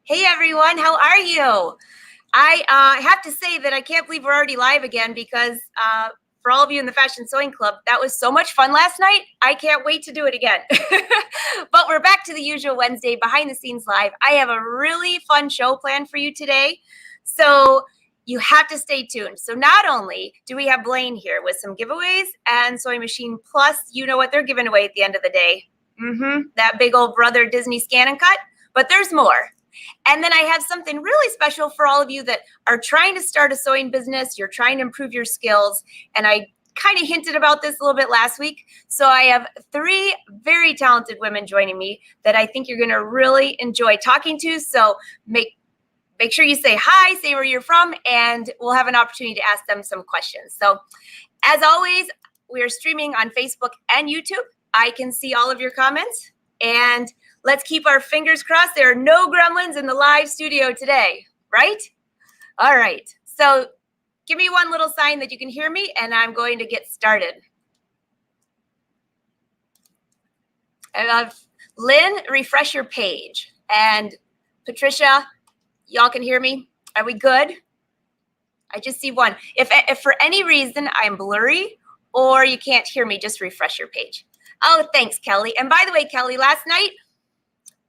Hey everyone, how are you? I have to say that I can't believe we're already live again because for all of you in the Fashion Sewing Club, that was so much fun last night. I can't wait to do it again. But we're back to the usual Wednesday behind the scenes live. I have a really fun show planned for you today. So you have to stay tuned. So not only do we have Blaine here with some giveaways and SewingMachinePlus, you know what they're giving away at the end of the day. That big old Brother Disney ScanNcut, but there's more. And then I have something really special for all of you that are trying to start a sewing business. You're trying to improve your skills. And I kind of hinted about this a little bit last week. So I have 3 very talented women joining me that I think you're going to really enjoy talking to. So make sure you say hi, say where you're from, and we'll have an opportunity to ask them some questions. So as always, we are streaming on Facebook and YouTube. I can see all of your comments, and let's keep our fingers crossed. There are no gremlins in the live studio today, right? All right. So give me one little sign that you can hear me, and I'm going to get started. Lynn, refresh your page. And Patricia, y'all can hear me? Are we good? I just see one. If for any reason I'm blurry or you can't hear me, just refresh your page. Oh, thanks, Kelly. And by the way, Kelly, last night,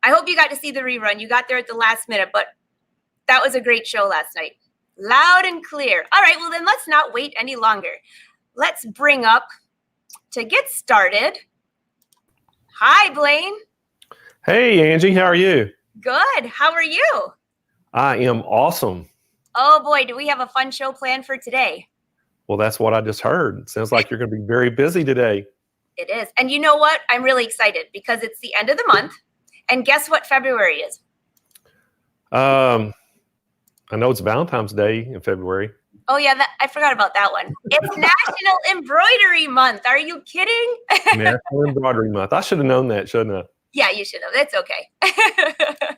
I hope you got to see the rerun. You got there at the last minute, but that was a great show last night. Loud and clear. All right, well then let's not wait any longer. Let's bring up, to get started. Hi, Blaine. Hey, Angie, how are you? Good. How are you? I am awesome. Oh boy, do we have a fun show planned for today. Well, that's what I just heard. It sounds like you're going to be very busy today. It is. And you know what? I'm really excited because it's the end of the month. And guess what February is? I know it's Valentine's Day in February. Oh, yeah, I forgot about that one. It's National Embroidery Month. Are you kidding? National Embroidery Month. I should have known that, shouldn't I? Yeah, you should have. That's okay.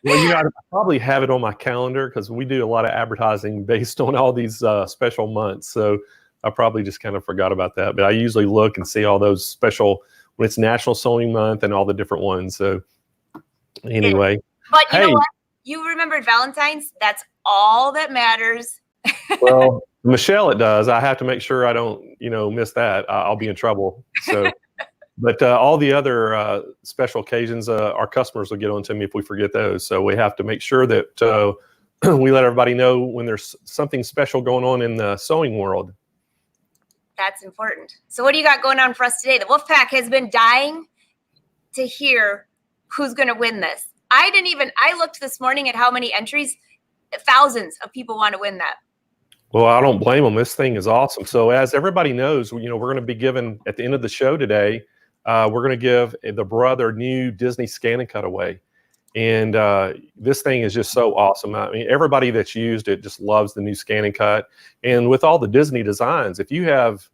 Well, you know, I probably have it on my calendar because we do a lot of advertising based on all these special months. So I probably just kind of forgot about that. But I usually look and see all those special, when it's National Sewing Month and all the different ones. So anyway. But you know what? You remembered Valentine's. That's all that matters. Well, Michelle, it does. I have to make sure I don't, miss that. I'll be in trouble. So, but all the other special occasions, our customers will get on to me if we forget those. So we have to make sure that we let everybody know when there's something special going on in the sewing world. That's important. So what do you got going on for us today? The Wolfpack has been dying to hear who's going to win this. I looked this morning at how many entries. Thousands of people want to win that. Well, I don't blame them. This thing is awesome. So as everybody knows, we're going to be giving at the end of the show today, we're going to give the Brother new Disney ScanNcut away. And this thing is just so awesome. I mean, everybody that's used it just loves the new ScanNcut. And with all the Disney designs, if you have,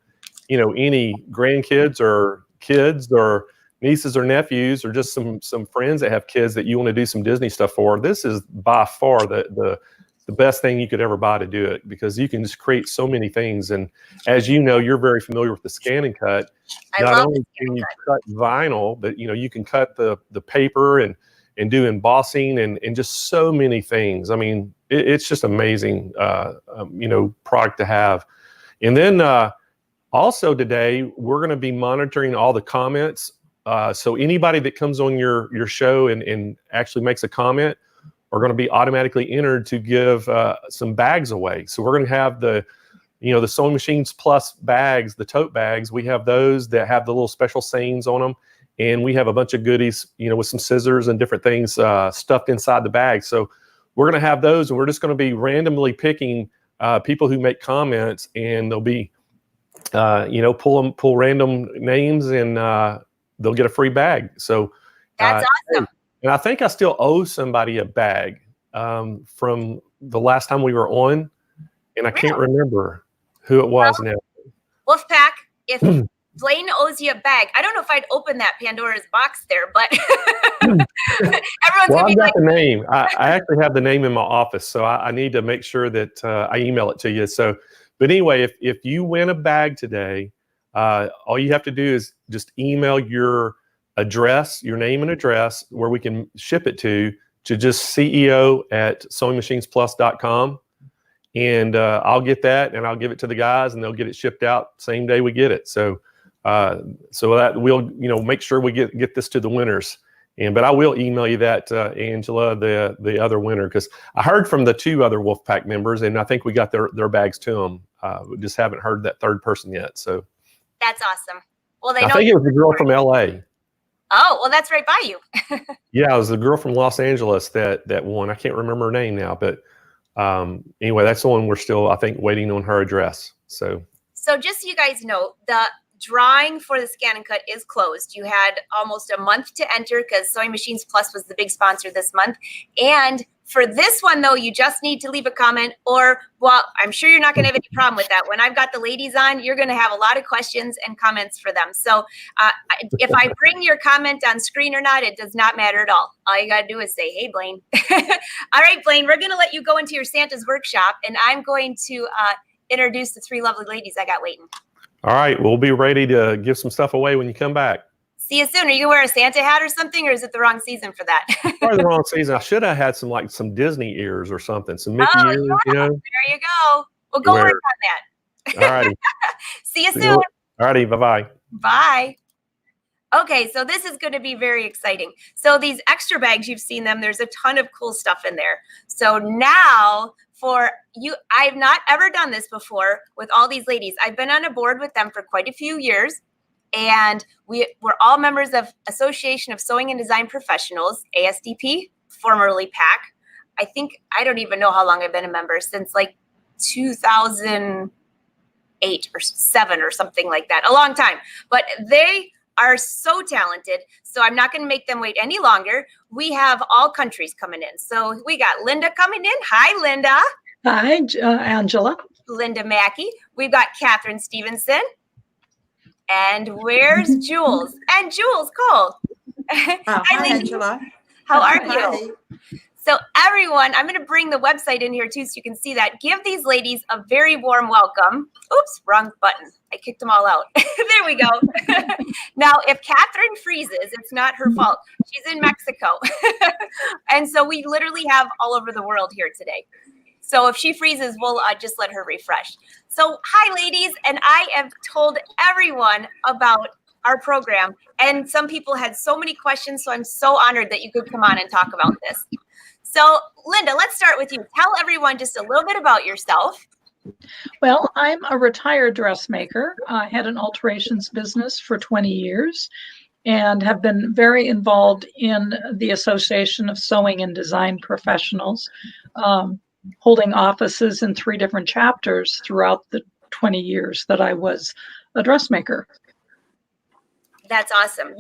any grandkids or kids or nieces or nephews or just some friends that have kids that you want to do some Disney stuff for, this is by far the best thing you could ever buy to do it, because you can just create so many things. And as you know, you're very familiar with the ScanNcut. Not only can you cut vinyl, but you can cut the paper and do embossing and just so many things. I mean, it's just amazing, product to have. And then also today, we're going to be monitoring all the comments. So anybody that comes on your show and actually makes a comment are going to be automatically entered to give some bags away. So we're going to have the SewingMachinePlus bags, the tote bags. We have those that have the little special sayings on them. And we have a bunch of goodies, with some scissors and different things stuffed inside the bag. So we're going to have those, and we're just going to be randomly picking people who make comments, and they'll be, pull random names, and they'll get a free bag. So that's awesome. And I think I still owe somebody a bag from the last time we were on, and I can't remember who it was now. Wolfpack, if Blaine owes you a bag, I don't know if I'd open that Pandora's box there, but everyone's going to be like, the name. I actually have the name in my office, so I need to make sure that I email it to you. So, but anyway, if you win a bag today, all you have to do is just email your address, your name and address, where we can ship it to to just CEO@SewingMachinesPlus.com. And I'll get that, and I'll give it to the guys, and they'll get it shipped out same day we get it. So, so that we'll, make sure we get this to the winners. But I will email you that, Angela, the other winner, because I heard from the 2 other Wolfpack members, and I think we got their bags to them. We just haven't heard that 3rd person yet. So that's awesome. Well, I think it was the girl from LA. Oh, well, that's right by you. Yeah, it was the girl from Los Angeles that won. I can't remember her name now, but anyway, that's the one we're still, I think, waiting on her address. So just so you guys know, the drawing for the ScanNcut is closed. You had almost a month to enter because Sewing Machines Plus was the big sponsor this month. And for this one, though, you just need to leave a comment, or, well, I'm sure you're not going to have any problem with that. When I've got the ladies on, you're going to have a lot of questions and comments for them. So if I bring your comment on screen or not, it does not matter at all. All you got to do is say, hey, Blaine. All right, Blaine, we're going to let you go into your Santa's workshop, and I'm going to introduce the 3 lovely ladies I got waiting. All right, we'll be ready to give some stuff away when you come back. See you soon. Are you gonna wear a Santa hat or something, or is it the wrong season for that? Probably the wrong season. I should have had some Disney ears or something, some Mickey ears. There you go. We'll go work on that. All righty. See you soon. All righty. Bye-bye. Bye. Okay, so this is going to be very exciting. So these extra bags, you've seen them. There's a ton of cool stuff in there. So now for you, I've not ever done this before with all these ladies. I've been on a board with them for quite a few years. And we're all members of Association of Sewing and Design Professionals, ASDP, formerly PAC. I don't even know how long I've been a member, since like 2008 or 7 or something like that, a long time. But they are so talented, so I'm not going to make them wait any longer. We have all countries coming in. So we got Linda coming in. Hi, Linda. Hi, Angela. Linda Macke. We've got Catherine Stephenson. And where's Jules? And Jules Cole. Hi, Angela. How are you? So everyone, I'm going to bring the website in here too so you can see that. Give these ladies a very warm welcome. Oops, wrong button. I kicked them all out. There we go. Now, if Catherine freezes, it's not her fault. She's in Mexico. And so we literally have all over the world here today. So if she freezes, we'll just let her refresh. So hi, ladies. And I have told everyone about our program. And some people had so many questions. So I'm so honored that you could come on and talk about this. So Linda, let's start with you. Tell everyone just a little bit about yourself. Well, I'm a retired dressmaker. I had an alterations business for 20 years and have been very involved in the Association of Sewing and Design Professionals, holding offices in 3 different chapters throughout the 20 years that I was a dressmaker. That's awesome.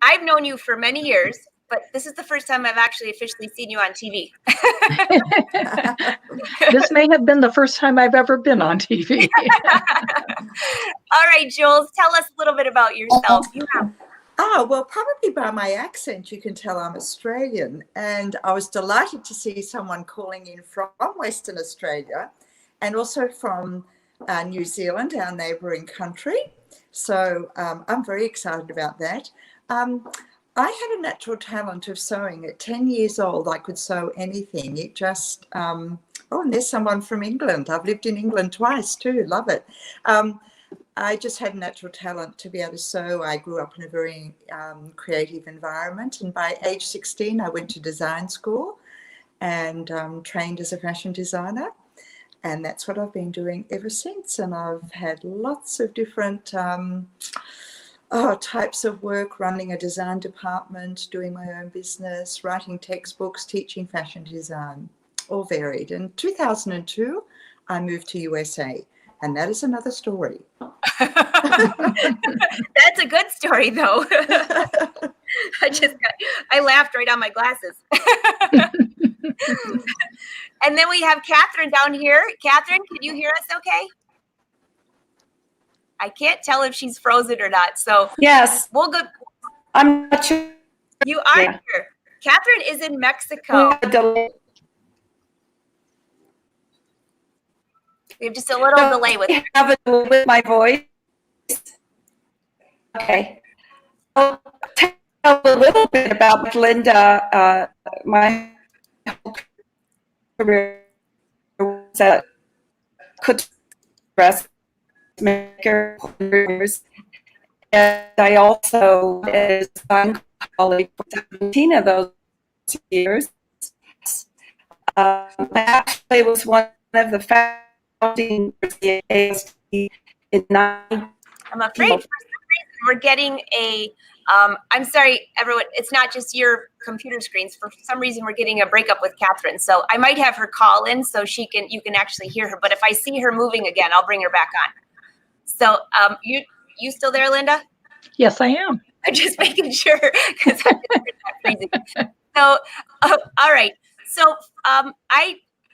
I've known you for many years, but this is the first time I've actually officially seen you on TV. This may have been the first time I've ever been on TV. All right, Jules, tell us a little bit about yourself. Oh, well, probably by my accent, you can tell I'm Australian. And I was delighted to see someone calling in from Western Australia and also from New Zealand, our neighbouring country. So I'm very excited about that. I had a natural talent of sewing. At 10 years old, I could sew anything. It just, and there's someone from England. I've lived in England twice too, love it. I just had natural talent to be able to sew. I grew up in a very creative environment. And by age 16, I went to design school and trained as a fashion designer. And that's what I've been doing ever since. And I've had lots of different types of work, running a design department, doing my own business, writing textbooks, teaching fashion design, all varied. In 2002, I moved to USA. And that is another story. That's a good story, though. I laughed right on my glasses. And then we have Catherine down here. Catherine, can you hear us okay? I can't tell if she's frozen or not. So yes, we'll go. I'm not sure. You are here. Catherine is in Mexico. We have just a little delay with her. Have a delay with my voice. Okay. a little bit about Linda. My whole career was a cook, dressmaker, and I also was a design colleague for 17 of those years. I actually was one of the founding ASDP in 9. I'm afraid for some reason we're getting a, I'm sorry, everyone, it's not just your computer screens. For some reason, we're getting a breakup with Catherine. So I might have her call in so you can actually hear her. But if I see her moving again, I'll bring her back on. So you still there, Linda? Yes, I am. I'm just making sure because I'm freezing. So, all right. So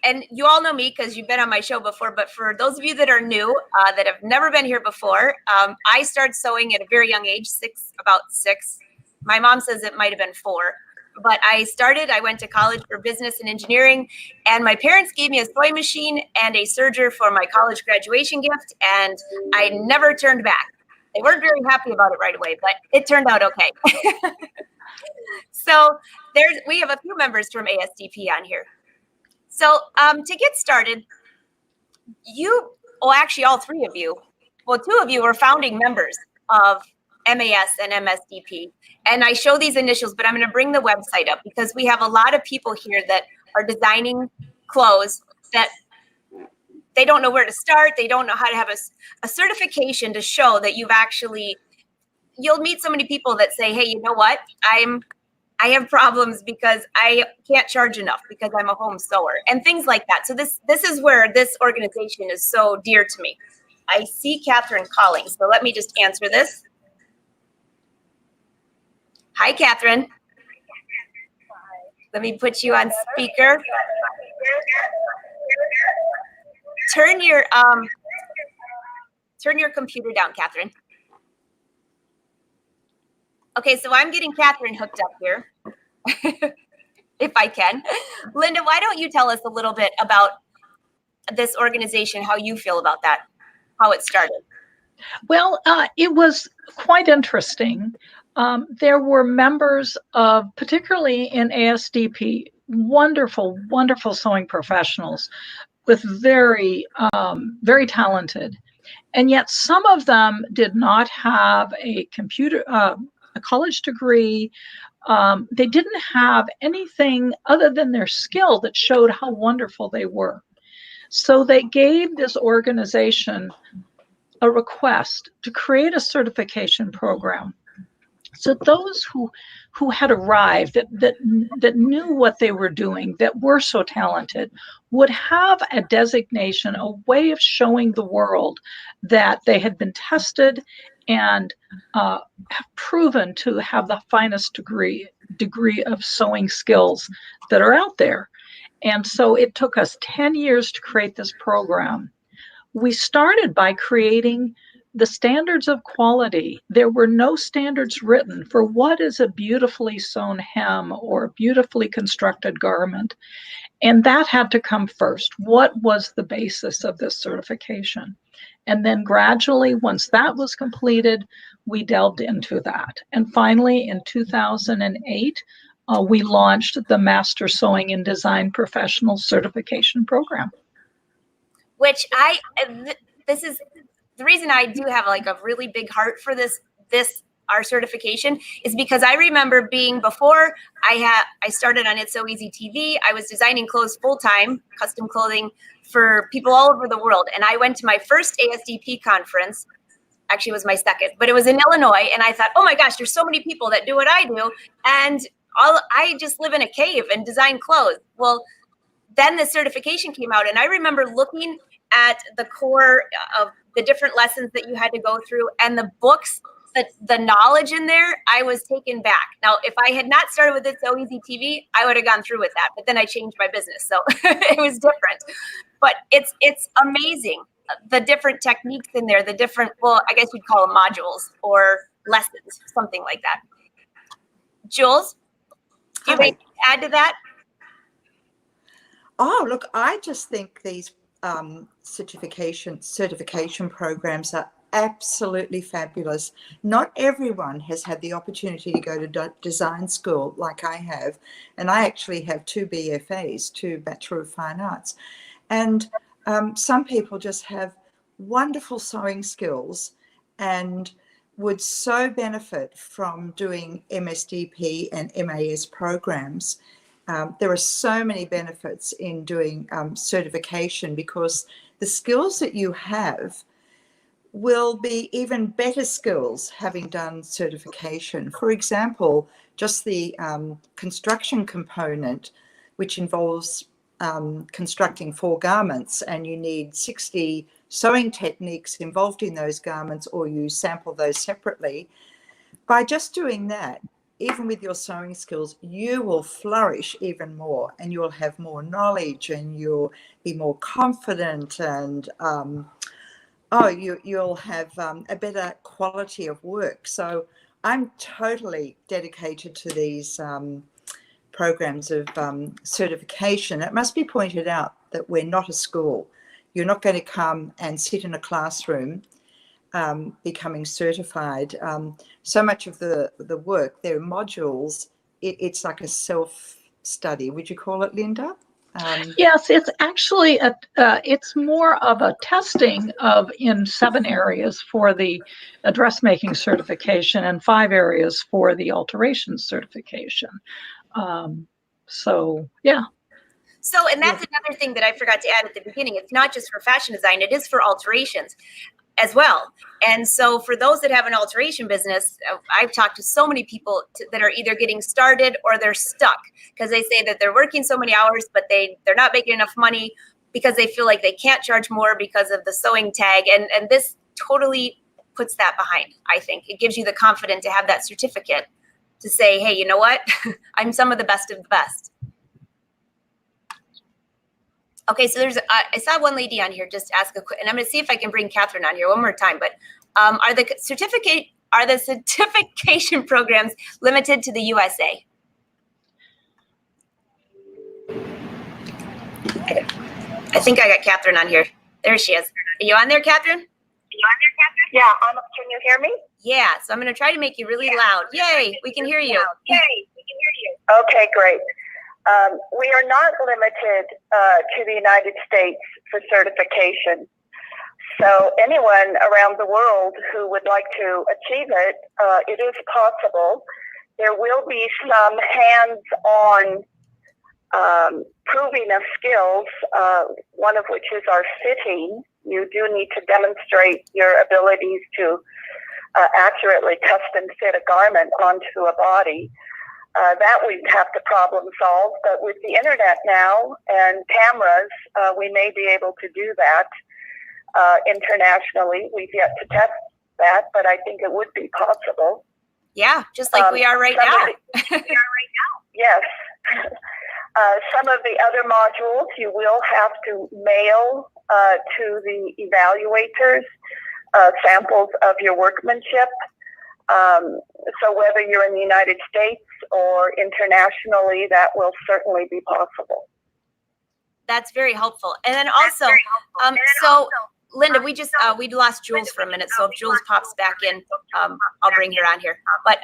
and you all know me because you've been on my show before, but for those of you that are new, that have never been here before, I started sewing at a very young age, about six. My mom says it might have been 4, but I went to college for business and engineering, and my parents gave me a sewing machine and a serger for my college graduation gift, and I never turned back. They weren't very happy about it right away, but it turned out okay. So we have a few members from ASDP on here. So to get started, actually all 3 of you, 2 of you are founding members of MAS and MSDP. And I show these initials, but I'm going to bring the website up because we have a lot of people here that are designing clothes that they don't know where to start. They don't know how to have a certification to show that you'll meet so many people that say, hey, you know what? I have problems because I can't charge enough because I'm a home sewer and things like that. So this is where this organization is so dear to me. I see Catherine calling, so let me just answer this. Hi, Catherine. Let me put you on speaker. Turn your computer down, Catherine. Okay, so I'm getting Catherine hooked up here, if I can. Linda, why don't you tell us a little bit about this organization, how you feel about that, how it started? Well, it was quite interesting. There were members of, particularly in ASDP, wonderful, wonderful sewing professionals with very, very talented. And yet some of them did not have a college degree. They didn't have anything other than their skill that showed how wonderful they were. So they gave this organization a request to create a certification program. So those who had arrived, that knew what they were doing, that were so talented, would have a designation, a way of showing the world that they had been tested and have proven to have the finest degree of sewing skills that are out there. And so it took us 10 years to create this program. We started by creating the standards of quality. There were no standards written for what is a beautifully sewn hem or a beautifully constructed garment. And that had to come first. What was the basis of this certification? And then gradually, once that was completed, we delved into that. And finally, in 2008, we launched the Master Sewing and Design Professional Certification Program. Which this is the reason I do have like a really big heart for our certification is because I remember before I started on It's So Easy TV, I was designing clothes full-time, custom clothing for people all over the world. And I went to my first ASDP conference, actually it was my second, but it was in Illinois. And I thought, oh my gosh, there's so many people that do what I do. And I just live in a cave and design clothes. Well, then the certification came out and I remember looking at the core of the different lessons that you had to go through and the books, the knowledge in there, I was taken back. Now, if I had not started with It's So Easy TV, I would have gone through with that, but then I changed my business. So it was different, but it's amazing. The different techniques in there, the different, well, I guess you'd call them modules or lessons, something like that. Jules, do you have anything to add to that? Oh, look, I just think these certification programs are absolutely fabulous. Not everyone has had the opportunity to go to design school like I have, and I actually have 2 BFAs, 2 Bachelor of Fine Arts. And some people just have wonderful sewing skills and would so benefit from doing MSDP and MAS programs. There are so many benefits in doing certification, because the skills that you have will be even better skills having done certification. For example, just the construction component, which involves constructing 4 garments, and you need 60 sewing techniques involved in those garments, or you sample those separately. By just doing that, even with your sewing skills, you will flourish even more, and you'll have more knowledge, and you'll be more confident, and you'll have a better quality of work. So I'm totally dedicated to these programs of certification. It must be pointed out that we're not a school. You're not going to come and sit in a classroom becoming certified. So much of the work, their modules, it's like a self-study. Would you call it, Linda? Yes, it's actually it's more of a testing in 7 areas for the dressmaking certification and 5 areas for the alterations certification. So yeah. So, and that's another thing that I forgot to add at the beginning. It's not just for fashion design, it is for alterations as well. And so for those that have an alteration business, I've talked to so many people that are either getting started or they're stuck, because they say that they're working so many hours, but they're not making enough money because they feel like they can't charge more because of the sewing tag. And this totally puts that behind, I think. It gives you the confidence to have that certificate to say, hey, you know what? I'm some of the best of the best. Okay, so I saw one lady on here just ask a quick, and I'm going to see if I can bring Catherine on here one more time. But are the certification programs limited to the USA? I think I got Catherine on here. There she is. Are you on there, Catherine? Yeah, can you hear me? Yeah, so I'm going to try to make you really loud. Yay, we can hear you. Okay, great. We are not limited to the United States for certification. So anyone around the world who would like to achieve it, it is possible. There will be some hands-on proving of skills, one of which is our fitting. You do need to demonstrate your abilities to accurately custom fit a garment onto a body. That we'd have to problem solve, but with the internet now and cameras, we may be able to do that internationally. We've yet to test that, but I think it would be possible. Yeah, just like we are right now. Yes. Some of the other modules you will have to mail to the evaluators samples of your workmanship. So whether you're in the United States or internationally, that will certainly be possible. That's very helpful. And then also, so Linda, we lost Jules for a minute. So if Jules pops back in, I'll bring her on here. But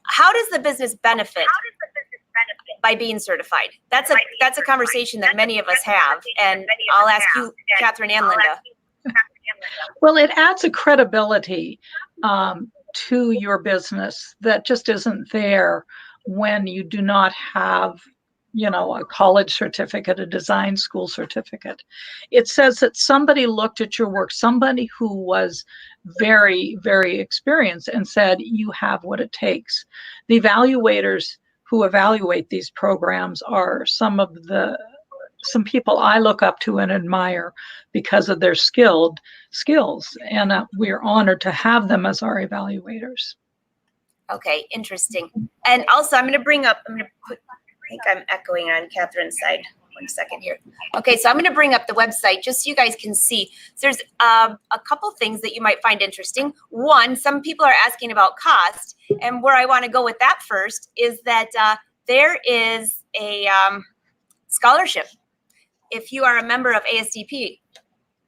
how does the business benefit by being certified? That's a conversation that many of us have. And I'll ask you, Catherine and Linda. Well, it adds a credibility to your business that just isn't there when you do not have, a college certificate, a design school certificate. It says that somebody looked at your work, somebody who was very, very experienced, and said, you have what it takes. The evaluators who evaluate these programs are some people I look up to and admire because of their skills, and we're honored to have them as our evaluators. Okay, interesting. And also, I think I'm echoing on Catherine's side. 1 second here. Okay, so I'm going to bring up the website just so you guys can see. So there's a couple things that you might find interesting. One, some people are asking about cost, and where I want to go with that first is that there is a scholarship if you are a member of ASDP.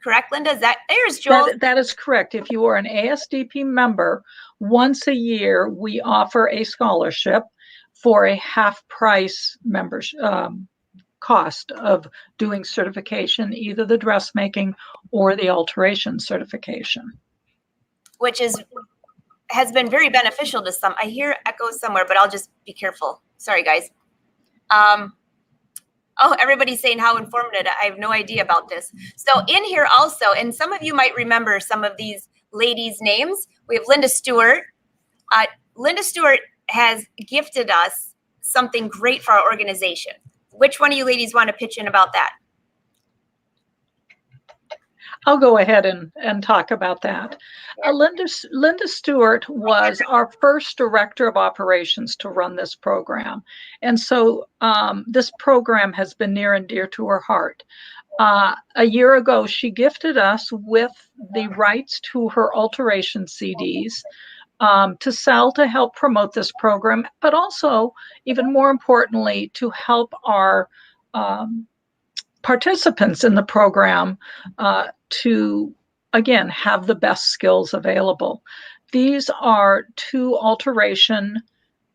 correct, Linda? Is that, there's Jules. That is correct. If you are an ASDP member, once a year, we offer a scholarship for a half price membership cost of doing certification, either the dressmaking or the alteration certification. Which has been very beneficial to some. I hear echoes somewhere, but I'll just be careful. Sorry, guys. Oh, everybody's saying how informative. I have no idea about this. So in here also, and some of you might remember some of these ladies' names. We have Linda Stewart. Linda Stewart has gifted us something great for our organization. Which one of you ladies want to pitch in about that? I'll go ahead and talk about that. Linda Stewart was our first director of operations to run this program. And so this program has been near and dear to her heart. A year ago, she gifted us with the rights to her alteration CDs to sell to help promote this program, but also, even more importantly, to help our participants in the program to, again, have the best skills available. These are 2 alteration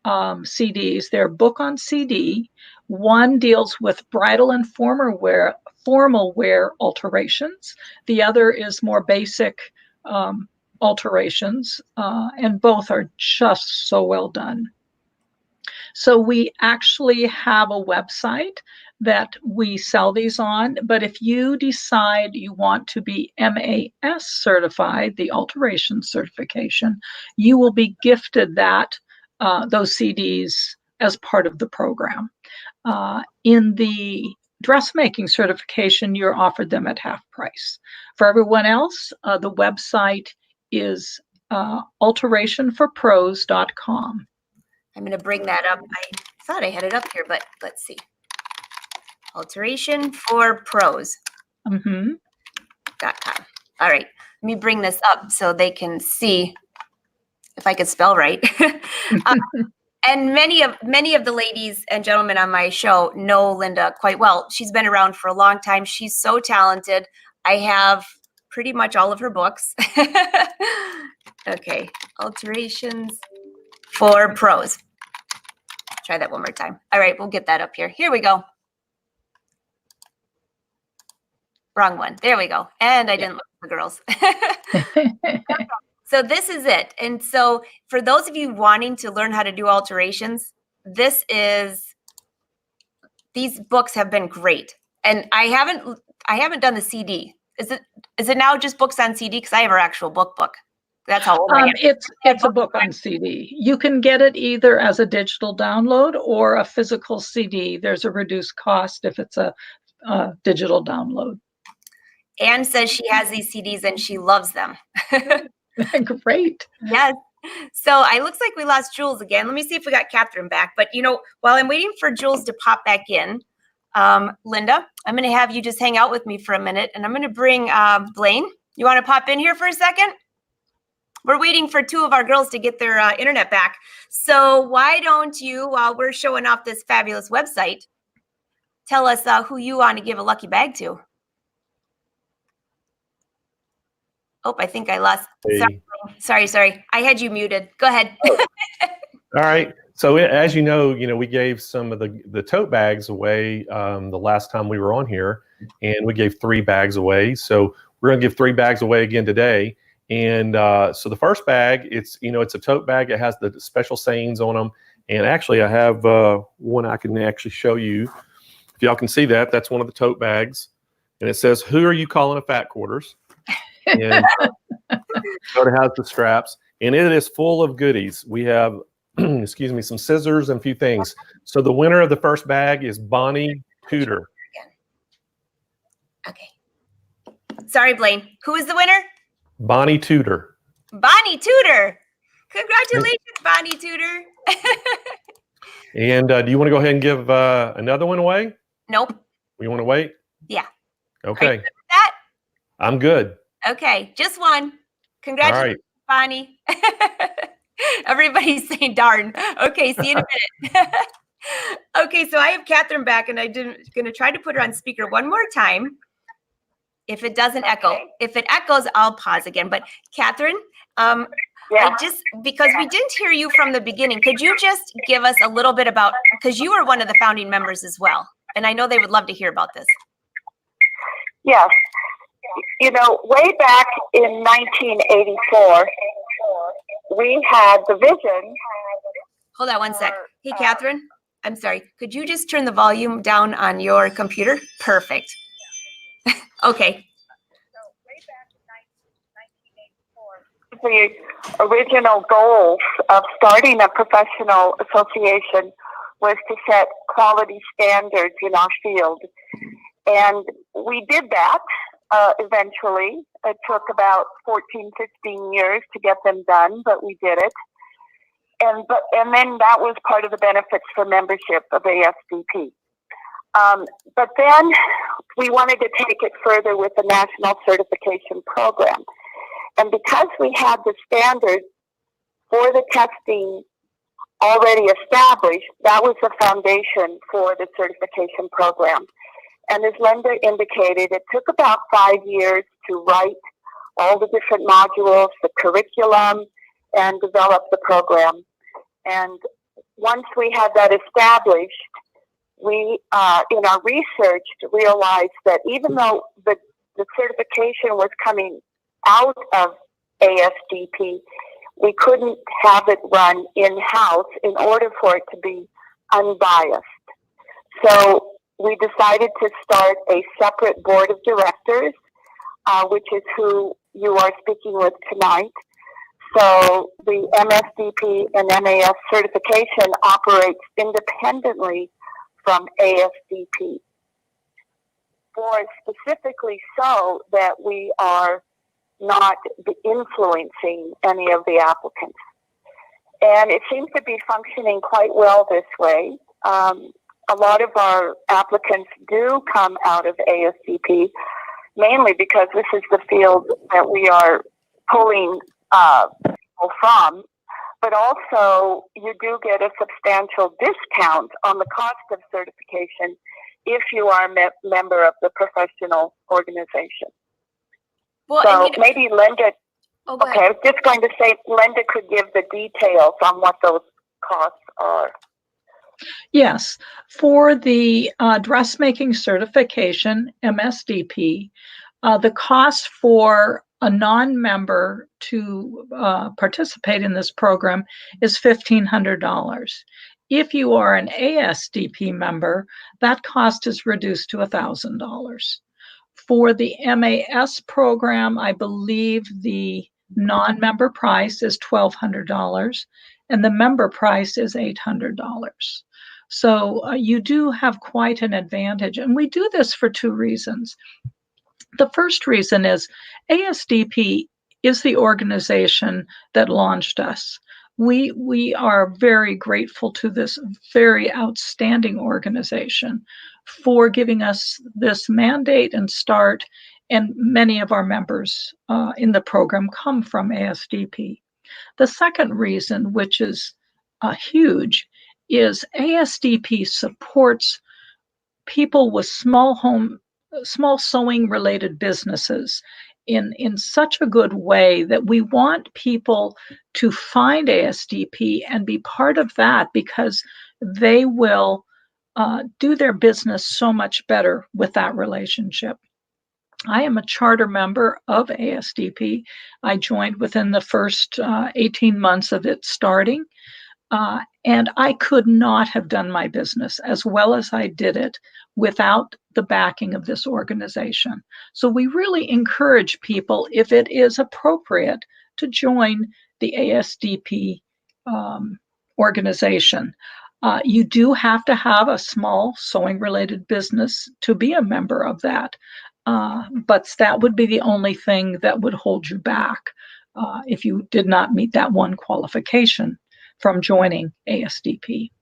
CDs. They're book on CD. One deals with bridal and formal wear alterations. The other is more basic alterations, and both are just so well done. So we actually have a website that we sell these on, but if you decide you want to be MAS certified, the alteration certification, you will be gifted those CDs as part of the program. In the dressmaking certification, you're offered them at half price. For everyone else, the website is alterationforpros.com. I'm going to bring that up. I thought I had it up here, but let's see. Alteration for pros. Mm-hmm. .com. All right. Let me bring this up so they can see if I could spell right. And many of the ladies and gentlemen on my show know Linda quite well. She's been around for a long time. She's so talented. I have pretty much all of her books. Okay. Alterations for pros. Try that one more time. All right. We'll get that up here. Here we go. Wrong one. There we go. And I didn't look at the girls. So this is it. And so for those of you wanting to learn how to do alterations, these books have been great. And I haven't done the CD. Is it now just books on CD? Because I have our actual book. That's how old I am. It's a book on CD. You can get it either as a digital download or a physical CD. There's a reduced cost if it's a digital download. Anne says she has these CDs and she loves them. Great. Yes. So it looks like we lost Jules again. Let me see if we got Catherine back. But, while I'm waiting for Jules to pop back in, Linda, I'm going to have you just hang out with me for a minute. And I'm going to bring Blaine. You want to pop in here for a second? We're waiting for 2 of our girls to get their internet back. So why don't you, while we're showing off this fabulous website, tell us who you want to give a lucky bag to. Oh, I think I lost. Hey. Sorry. I had you muted. Go ahead. All right. So as you know, we gave some of the tote bags away the last time we were on here, and we gave 3 bags away. So we're going to give 3 bags away again today. And so the first bag, it's a tote bag. It has the special sayings on them. And actually, I have one I can actually show you. If y'all can see that, that's one of the tote bags. And it says, "Who are you calling a fat quarters?" And so it has the straps. And it is full of goodies. We have, excuse me, some scissors and a few things. So the winner of the first bag is Bonnie Tudor. Okay. Sorry, Blaine. Who is the winner? Bonnie Tudor. Bonnie Tudor. Congratulations, Bonnie Tudor. And do you want to go ahead and give another one away? Nope. You want to wait? Yeah. Okay. Are you good with that? I'm good. Okay. Just one. Congratulations, Bonnie. Everybody's saying darn. Okay. See you in a minute. Okay. So I have Catherine back, and I'm going to try to put her on speaker one more time. If it doesn't echo, if it echoes, I'll pause again. But Catherine, Yeah. because we didn't hear you from the beginning, could you just give us a little bit about, because you were one of the founding members as well, and I know they would love to hear about this. Yes. You know, way back in 1984, we had the vision. Hold on one sec. Hey, Catherine, I'm sorry. Could you just turn the volume down on your computer? Perfect. Okay. The original goals of starting a professional association was to set quality standards in our field. And we did that eventually. It took about 14, 15 years to get them done, but we did it. And then that was part of the benefits for membership of ASDP. But then we wanted to take it further with the national certification program. And because we had the standards for the testing already established, that was the foundation for the certification program. And as Linda indicated, it took about 5 years to write all the different modules, the curriculum, and develop the program. And once we had that established, we, in our research, realized that even though the certification was coming out of ASDP, we couldn't have it run in-house in order for it to be unbiased. So we decided to start a separate board of directors, which is who you are speaking with tonight. So the MSDP and MAS certification operates independently from ASDP, for specifically so that we are not influencing any of the applicants. And it seems to be functioning quite well this way. A lot of our applicants do come out of ASDP, mainly because this is the field that we are pulling people from, but also you do get a substantial discount on the cost of certification if you are a member of the professional organization. Well, so maybe Linda, okay, I was just going to say Linda could give the details on what those costs are. Yes, for the dressmaking certification, MSDP, the cost for a non-member to participate in this program is $1,500. If you are an ASDP member, that cost is reduced to $1,000. For the MAS program, I believe the non-member price is $1,200 and the member price is $800. So you do have quite an advantage. And we do this for two reasons. The first reason is ASDP is the organization that launched us. We are very grateful to this very outstanding organization for giving us this mandate and start, and many of our members in the program come from ASDP. The second reason, which is huge, is ASDP supports people with small sewing related businesses in such a good way that we want people to find ASDP and be part of that, because they will do their business so much better with that relationship. I am a charter member of ASDP. I joined within the first 18 months of it starting. And I could not have done my business as well as I did it without the backing of this organization. So we really encourage people, if it is appropriate, to join the ASDP organization. You do have to have a small sewing-related business to be a member of that. But that would be the only thing that would hold you back if you did not meet that one qualification from joining ASDP.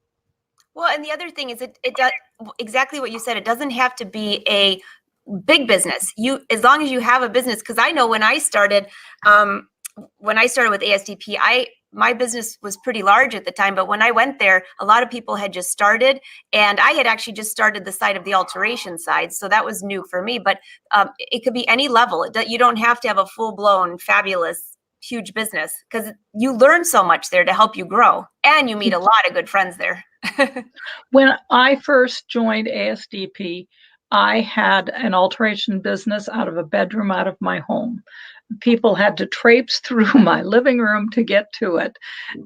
Well, and the other thing is it does exactly what you said. It doesn't have to be a big business. As long as you have a business, because I know when I started with ASDP, my business was pretty large at the time, but when I went there, a lot of people had just started, and I had actually just started the side of the alteration side. So that was new for me, but it could be any level. You don't have to have a full-blown, fabulous, huge business, because you learn so much there to help you grow, and you meet a lot of good friends there. When I first joined ASDP, I had an alteration business out of a bedroom out of my home. People had to traipse through my living room to get to it.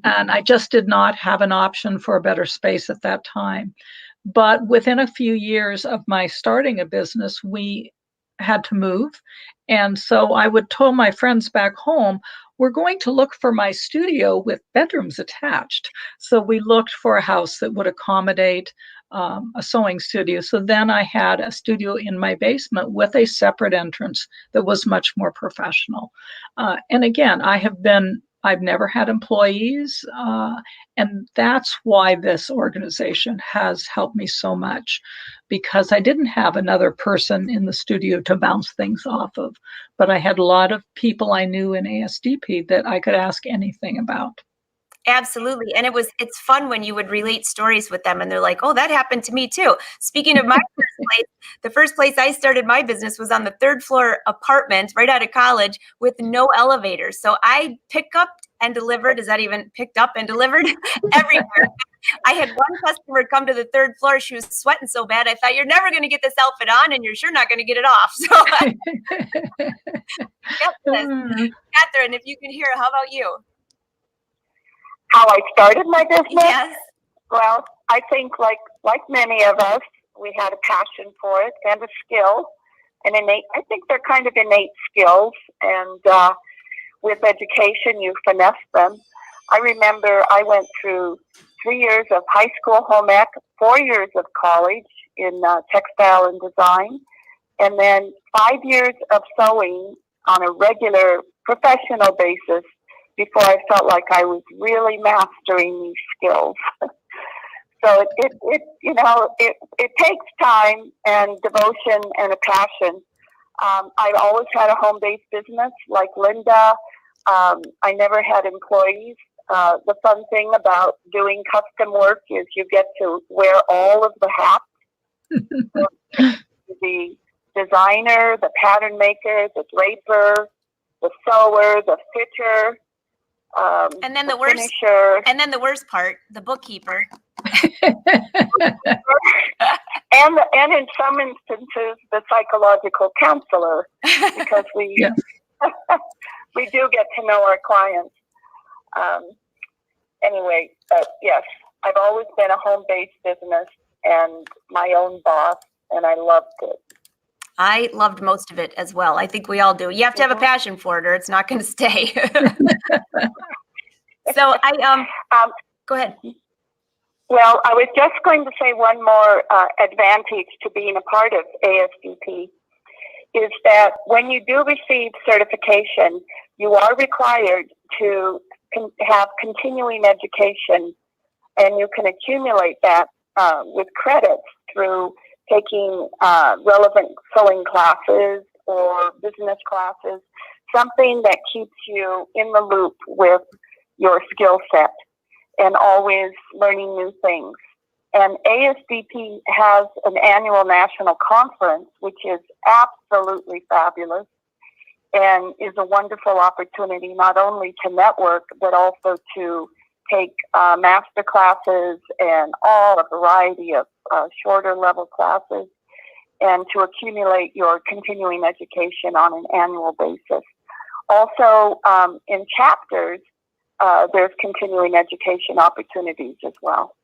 And I just did not have an option for a better space at that time. But within a few years of my starting a business, we had to move. And so I would tell my friends back home, we're going to look for my studio with bedrooms attached. So we looked for a house that would accommodate a sewing studio. So then I had a studio in my basement with a separate entrance that was much more professional. And again, I've never had employees, and that's why this organization has helped me so much, because I didn't have another person in the studio to bounce things off of, but I had a lot of people I knew in ASDP that I could ask anything about. Absolutely. And it's fun when you would relate stories with them and they're like, oh, that happened to me too. Speaking of my first place, the first place I started my business was on the 3rd floor apartment right out of college with no elevator. So I picked up and delivered. Is that even picked up and delivered? Everywhere. I had one customer come to the 3rd floor. She was sweating so bad. I thought, you're never going to get this outfit on and you're sure not going to get it off. So Catherine, if you can hear, how about you? How I started my business? Yes. Well, I think like many of us, we had a passion for it and a skill, an innate. I think they're kind of innate skills, and with education, you finesse them. I remember I went through 3 years of high school home ec, 4 years of college in textile and design, and then 5 years of sewing on a regular professional basis before I felt like I was really mastering these skills. So it takes time and devotion and a passion. I've always had a home-based business like Linda. I never had employees. The fun thing about doing custom work is you get to wear all of the hats. The designer, the pattern maker, the draper, the sewer, the fitter, and then the finisher. And then the worst part, the bookkeeper. and in some instances, the psychological counselor, because we we do get to know our clients. Anyway, yes, I've always been a home-based business and my own boss, and I loved it. I loved most of it as well. I think we all do. You have to have a passion for it or it's not going to stay. So go ahead. Well, I was just going to say one more advantage to being a part of ASDP is that when you do receive certification, you are required to have continuing education, and you can accumulate that with credits through taking relevant sewing classes or business classes, something that keeps you in the loop with your skill set and always learning new things. And ASDP has an annual national conference, which is absolutely fabulous and is a wonderful opportunity not only to network, but also to take master classes and all a variety of shorter level classes, and to accumulate your continuing education on an annual basis. Also, in chapters, there's continuing education opportunities as well.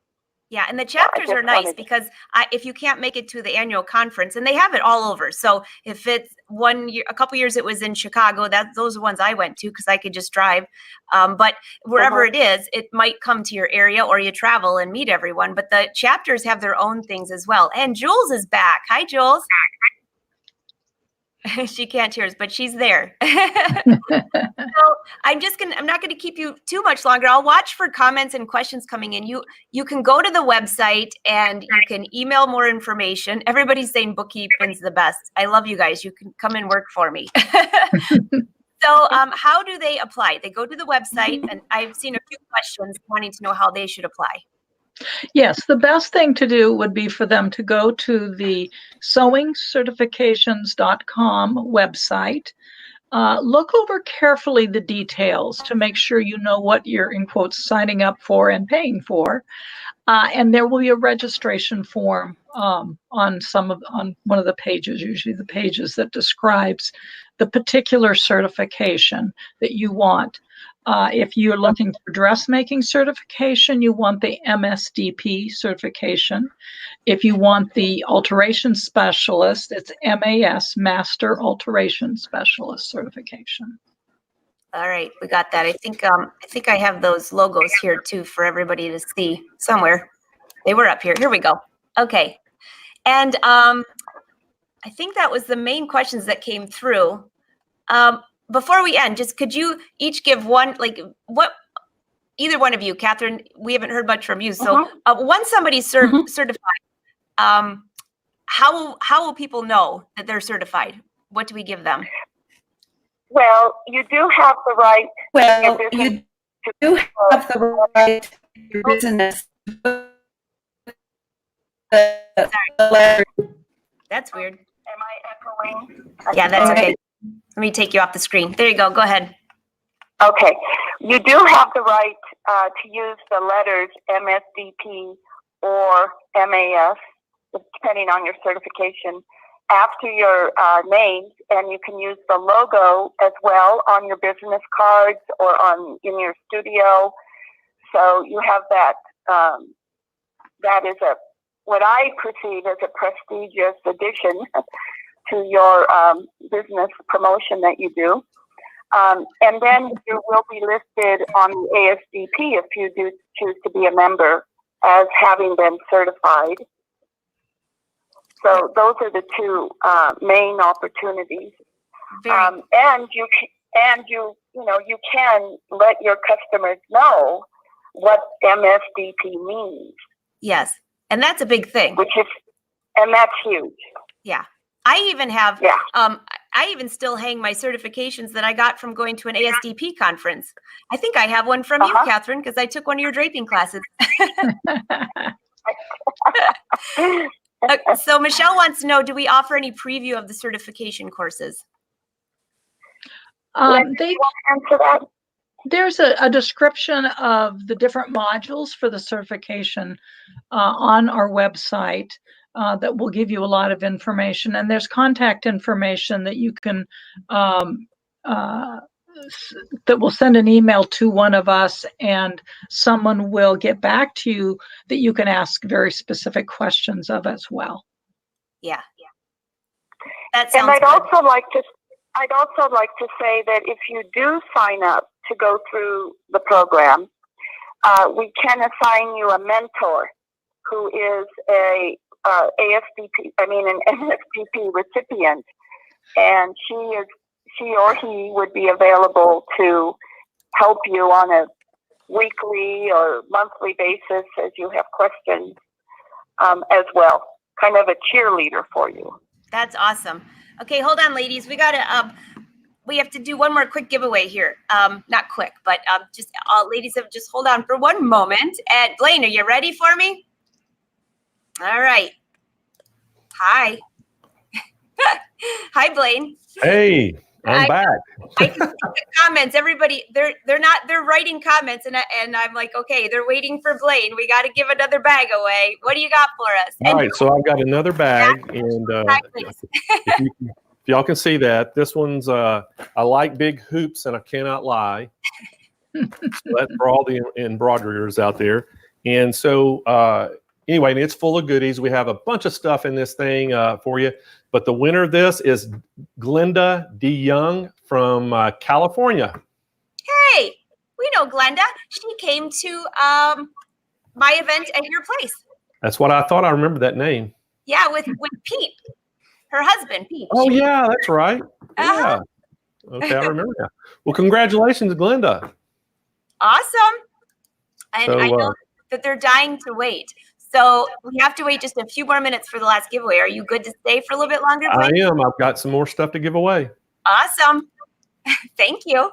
Yeah, and the chapters are nice because if you can't make it to the annual conference, and they have it all over. So if it's 1 year, a couple years it was in Chicago, those are the ones I went to because I could just drive. But wherever it is, it might come to your area or you travel and meet everyone. But the chapters have their own things as well. And Jules is back. Hi, Jules. She can't hear us, but she's there. So I'm not going to keep you too much longer. I'll watch for comments and questions coming in. You can go to the website and you can email more information. Everybody's saying bookkeeping's the best. I love you guys. You can come and work for me. So how do they apply? They go to the website, and I've seen a few questions wanting to know how they should apply. Yes, the best thing to do would be for them to go to the SewingCertifications.com website. Look over carefully the details to make sure you know what you're, in quotes, signing up for and paying for. And there will be a registration form on one of the pages, usually the pages that describes the particular certification that you want. If you're looking for dressmaking certification, you want the MSDP certification. If you want the alteration specialist, it's MAS, Master Alteration Specialist certification. All right, we got that. I think I have those logos here too for everybody to see somewhere. They were up here. Here we go. Okay, and I think that was the main questions that came through. Before we end, just could you each give one, like what? Either one of you, Catherine. We haven't heard much from you. So once somebody's certified, how will people know that they're certified? What do we give them? Well, you do have the right. Well, you do have the right to your business. That's weird. Am I echoing? Yeah, that's okay. Let me take you off the screen. There you go. Go ahead. Okay. You do have the right to use the letters MSDP or MAS, depending on your certification, after your names, and you can use the logo as well on your business cards or in your studio. So you have that. That is what I perceive as a prestigious addition to your business promotion that you do. And then you will be listed on the ASDP if you do choose to be a member as having been certified. So those are the two main opportunities. And you can let your customers know what MSDP means. Yes, and that's a big thing. And that's huge. Yeah, I even have. I even still hang my certifications that I got from going to an ASDP conference. I think I have one from you, Catherine, because I took one of your draping classes. So Michelle wants to know, do we offer any preview of the certification courses? There's a description of the different modules for the certification on our website that will give you a lot of information. And there's contact information that you can, that will send an email to one of us, and someone will get back to you that you can ask very specific questions of as well. Yeah. That sounds and I'd good. also like to say that if you do sign up to go through the program, we can assign you a mentor who is an MSDP recipient, and she or he would be available to help you on a weekly or monthly basis as you have questions as well. Kind of a cheerleader for you. That's awesome. Okay, hold on, ladies. We have to do one more quick giveaway here. Not quick, but just ladies, just hold on for one moment. And Blaine, are you ready for me? All right. Hi. Hi, Blaine. Hey, I'm back. I can see the comments. Everybody, they're writing comments, and I'm like, okay, they're waiting for Blaine. We got to give another bag away. What do you got for us? All right, so I've got another bag, and if y'all can see that, this one's I like big hoops, and I cannot lie. So that's for all the embroiderers out there. And so anyway, and it's full of goodies. We have a bunch of stuff in this thing for you. But the winner of this is Glenda D. Young from California. Hey, we know Glenda. She came to my event at your place. That's what I thought. I remember that name. Yeah, with Pete, her husband, Pete. Oh, yeah, that's right. Yeah. Okay, I remember that. Well, congratulations, Glenda. Awesome. And I know that they're dying to wait. So we have to wait just a few more minutes for the last giveaway. Are you good to stay for a little bit longer, Blaine? I am. I've got some more stuff to give away. Awesome. Thank you.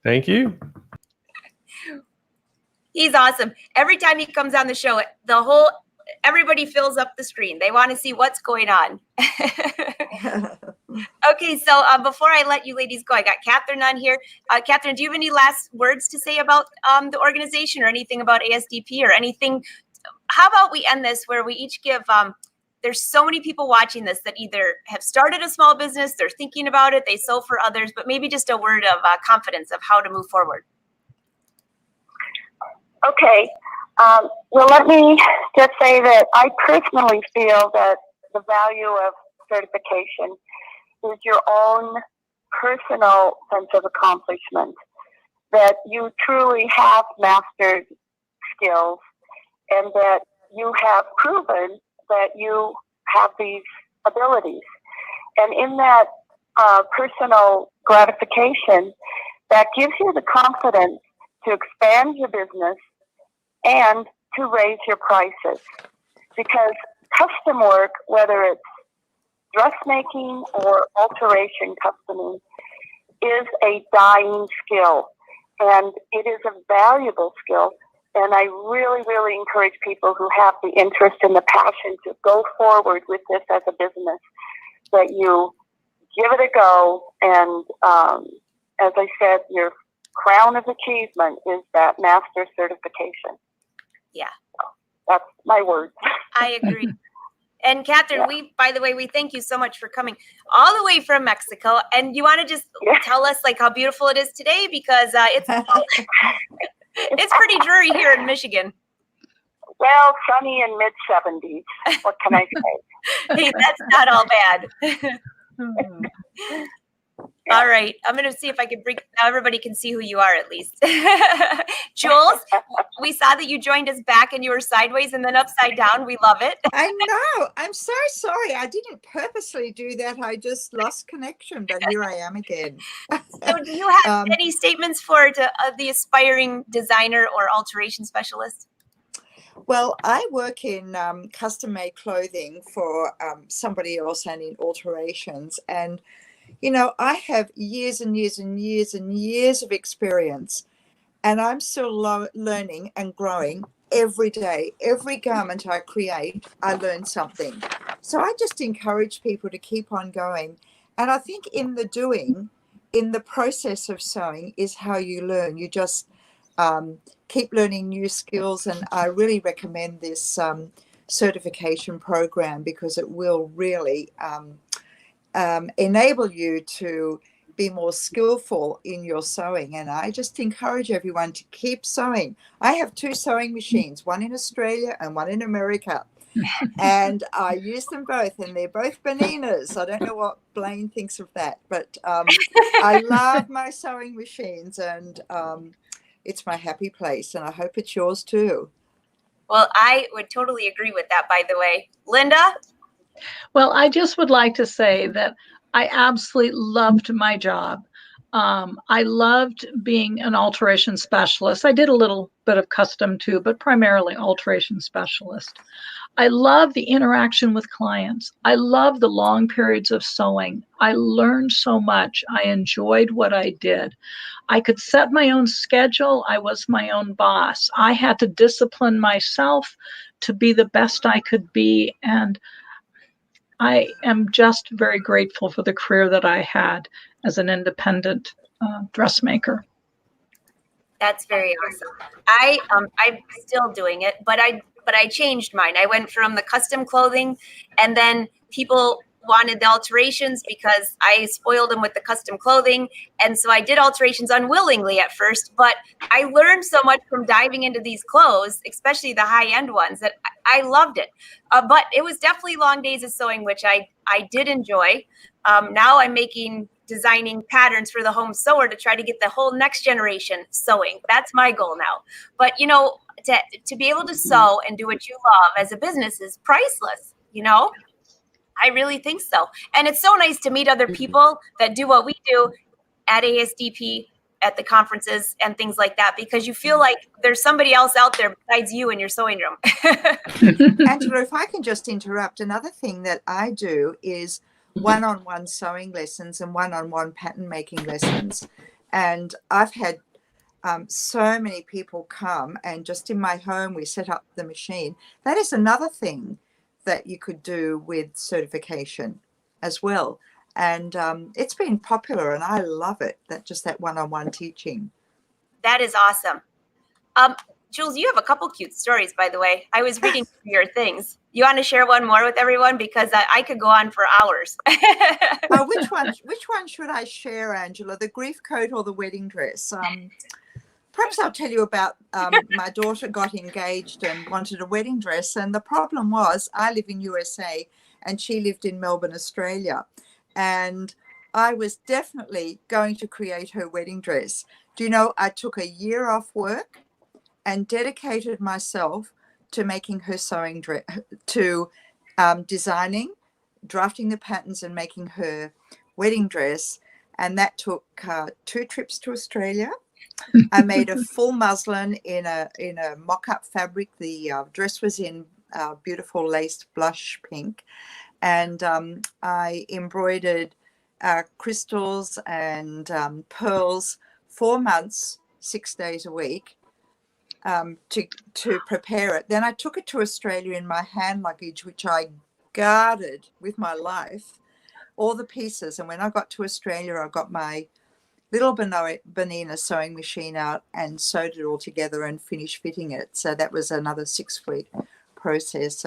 Thank you. He's awesome. Every time he comes on the show, everybody fills up the screen. They want to see what's going on. Okay, so before I let you ladies go, I got Catherine on here. Catherine, do you have any last words to say about the organization or anything about ASDP or anything? How about we end this where we each give, there's so many people watching this that either have started a small business, they're thinking about it, they sew for others, but maybe just a word of confidence of how to move forward. Okay. Well, let me just say that I personally feel that the value of certification is your own personal sense of accomplishment, that you truly have mastered skills and that you have proven that you have these abilities. And in that personal gratification, that gives you the confidence to expand your business and to raise your prices. Because custom work, whether it's dressmaking or alteration customing, is a dying skill. And it is a valuable skill. And I really, really encourage people who have the interest and the passion to go forward with this as a business, that you give it a go. And as I said, your crown of achievement is that master certification. Yeah. So that's my words. I agree. And Catherine, by the way, we thank you so much for coming all the way from Mexico. And you want to just tell us like how beautiful it is today, because it's it's pretty dreary here in Michigan. Well, sunny and mid-70s. What can I say? Hey, that's not all bad. All right. I'm going to see if I can bring, now everybody can see who you are at least. Jules, we saw that you joined us back and you were sideways and then upside down. We love it. I know. I'm so sorry. I didn't purposely do that. I just lost connection, but here I am again. So do you have any statements for the aspiring designer or alteration specialist? Well, I work in custom-made clothing for somebody else and in alterations. And you know, I have years and years and years and years of experience, and I'm still learning and growing every day. Every garment I create, I learn something. So I just encourage people to keep on going. And I think in the doing, in the process of sewing is how you learn. You just keep learning new skills. And I really recommend this certification program because it will really enable you to be more skillful in your sewing. And I just encourage everyone to keep sewing. I have 2 sewing machines, one in Australia and one in America. And I use them both, and they're both bananas. I don't know what Blaine thinks of that, but I love my sewing machines, and it's my happy place, and I hope it's yours too. Well, I would totally agree with that, by the way. Linda? Well, I just would like to say that I absolutely loved my job. I loved being an alteration specialist. I did a little bit of custom too, but primarily alteration specialist. I love the interaction with clients. I love the long periods of sewing. I learned so much. I enjoyed what I did. I could set my own schedule. I was my own boss. I had to discipline myself to be the best I could be. And I am just very grateful for the career that I had as an independent dressmaker. That's very awesome. I'm still doing it, but I changed mine. I went from the custom clothing, and then people wanted the alterations because I spoiled them with the custom clothing. And so I did alterations unwillingly at first, but I learned so much from diving into these clothes, especially the high-end ones, that I loved it. But it was definitely long days of sewing, which I did enjoy. Now I'm designing patterns for the home sewer to try to get the whole next generation sewing. That's my goal now. But, you know, to be able to sew and do what you love as a business is priceless, you know? I really think so. And it's so nice to meet other people that do what we do at ASDP, at the conferences and things like that, because you feel like there's somebody else out there besides you in your sewing room. Angela, if I can just interrupt, another thing that I do is one-on-one sewing lessons and one-on-one pattern making lessons. And I've had so many people come, and just in my home, we set up the machine. That is another thing that you could do with certification as well. And it's been popular, and I love it, that one-on-one teaching. That is awesome. Jules, you have a couple cute stories, by the way. I was reading your things. You want to share one more with everyone? Because I could go on for hours. Which one should I share, Angela? The grief coat or the wedding dress? Perhaps I'll tell you about my daughter got engaged and wanted a wedding dress. And the problem was I live in USA and she lived in Melbourne, Australia. And I was definitely going to create her wedding dress. Do you know, I took a year off work and dedicated myself to making her sewing dress, to designing, drafting the patterns and making her wedding dress. And that took 2 trips to Australia. I made a full muslin in a mock-up fabric. The dress was in beautiful laced blush pink. And I embroidered crystals and pearls 4 months, 6 days a week to prepare it. Then I took it to Australia in my hand luggage, which I guarded with my life, all the pieces. And when I got to Australia, I got my little Bernina sewing machine out and sewed it all together and finished fitting it. So that was another 6-week process.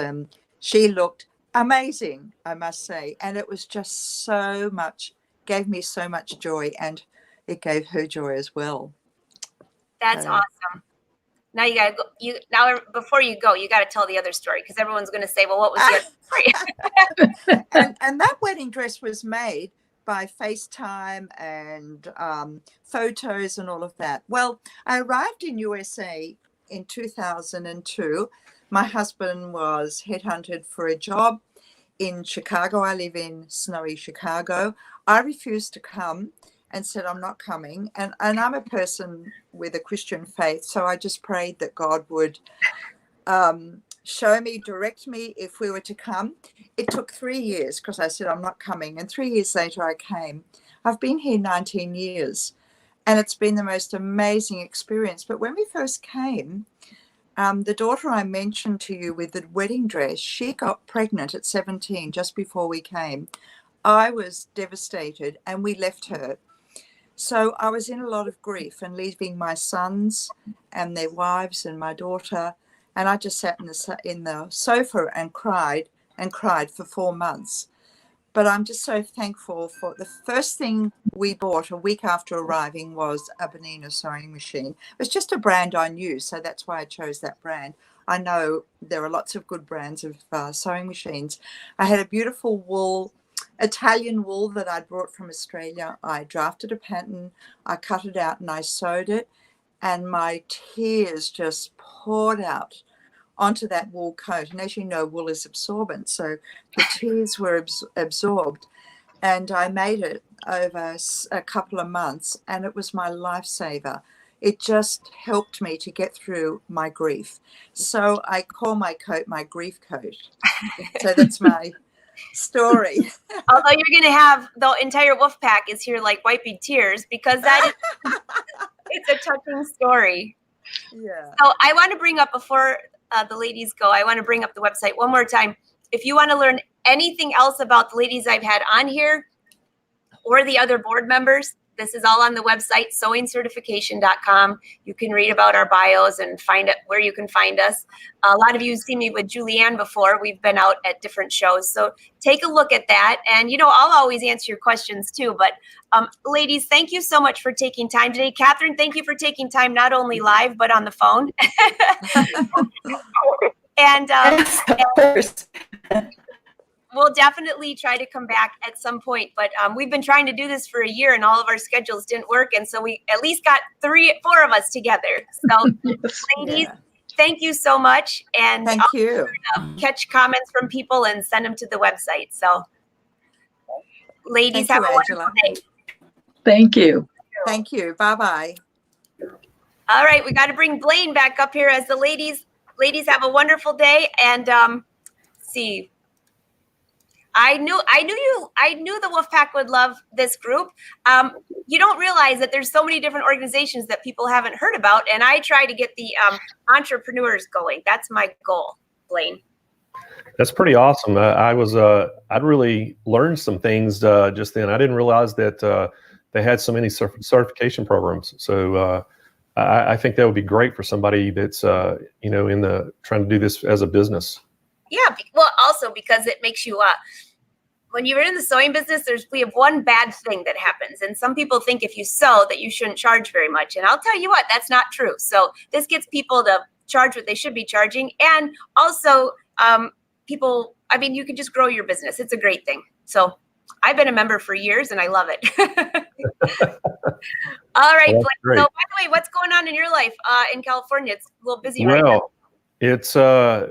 She looked amazing, I must say. And it was just gave me so much joy, and it gave her joy as well. That's awesome. Now you gotta go. Before you go, you gotta tell the other story, because everyone's gonna say, "Well, what was the other story?" and that wedding dress was made by FaceTime and photos and all of that. Well, I arrived in USA in 2002. My husband was headhunted for a job in Chicago. I live in snowy Chicago. I refused to come and said, I'm not coming. And I'm a person with a Christian faith, so I just prayed that God would show me, direct me if we were to come. It took 3 years because I said, I'm not coming. And 3 years later, I came. I've been here 19 years, and it's been the most amazing experience. But when we first came, the daughter I mentioned to you with the wedding dress, she got pregnant at 17 just before we came. I was devastated, and we left her. So I was in a lot of grief and leaving my sons and their wives and my daughter. And I just sat in the sofa and cried for 4 months. But I'm just so thankful for the first thing we bought a week after arriving was a Bernina sewing machine. It was just a brand I knew, so that's why I chose that brand. I know there are lots of good brands of sewing machines. I had a beautiful Italian wool that I brought from Australia. I drafted a pattern, I cut it out and I sewed it, and my tears just poured out onto that wool coat. And as you know, wool is absorbent, so the tears were absorbed. And I made it over a couple of months, and it was my lifesaver. It just helped me to get through my grief. So I call my coat my grief coat. So that's my story. Although you're going to have the entire wolf pack is here like wiping tears, because that is it's a touching story. Yeah. So I want to bring up, before the ladies go, I want to bring up the website one more time. If you want to learn anything else about the ladies I've had on here or the other board members, this is all on the website, SewingCertification.com. You can read about our bios and find out where you can find us. A lot of you have seen me with Julianne before. We've been out at different shows. So take a look at that. And, you know, I'll always answer your questions too. But ladies, thank you so much for taking time today. Catherine, thank you for taking time, not only live, but on the phone. And Yes, of course. we'll definitely try to come back at some point, but we've been trying to do this for a year and all of our schedules didn't work. And so we at least got 4 of us together. So ladies, thank you so much. And Thank you. Catch comments from people and send them to the website. So ladies, Thank have you, a wonderful Angela. day. Thank you. Thank you. Bye-bye. All right, we got to bring Blaine back up here as the ladies have a wonderful day. And see, I knew the Wolfpack would love this group. You don't realize that there's so many different organizations that people haven't heard about, and I try to get the entrepreneurs going. That's my goal, Blaine. That's pretty awesome. I'd really learned some things just then. I didn't realize that they had so many certification programs. So I think that would be great for somebody that's in the trying to do this as a business. Yeah, well, also because it makes you when you're in the sewing business, we have one bad thing that happens, and some people think if you sew that you shouldn't charge very much, and I'll tell you what, that's not true. So this gets people to charge what they should be charging, and also people. I mean, you can just grow your business. It's a great thing. So I've been a member for years, and I love it. All right, Blaine. So by the way, what's going on in your life in California? It's a little busy right now. It's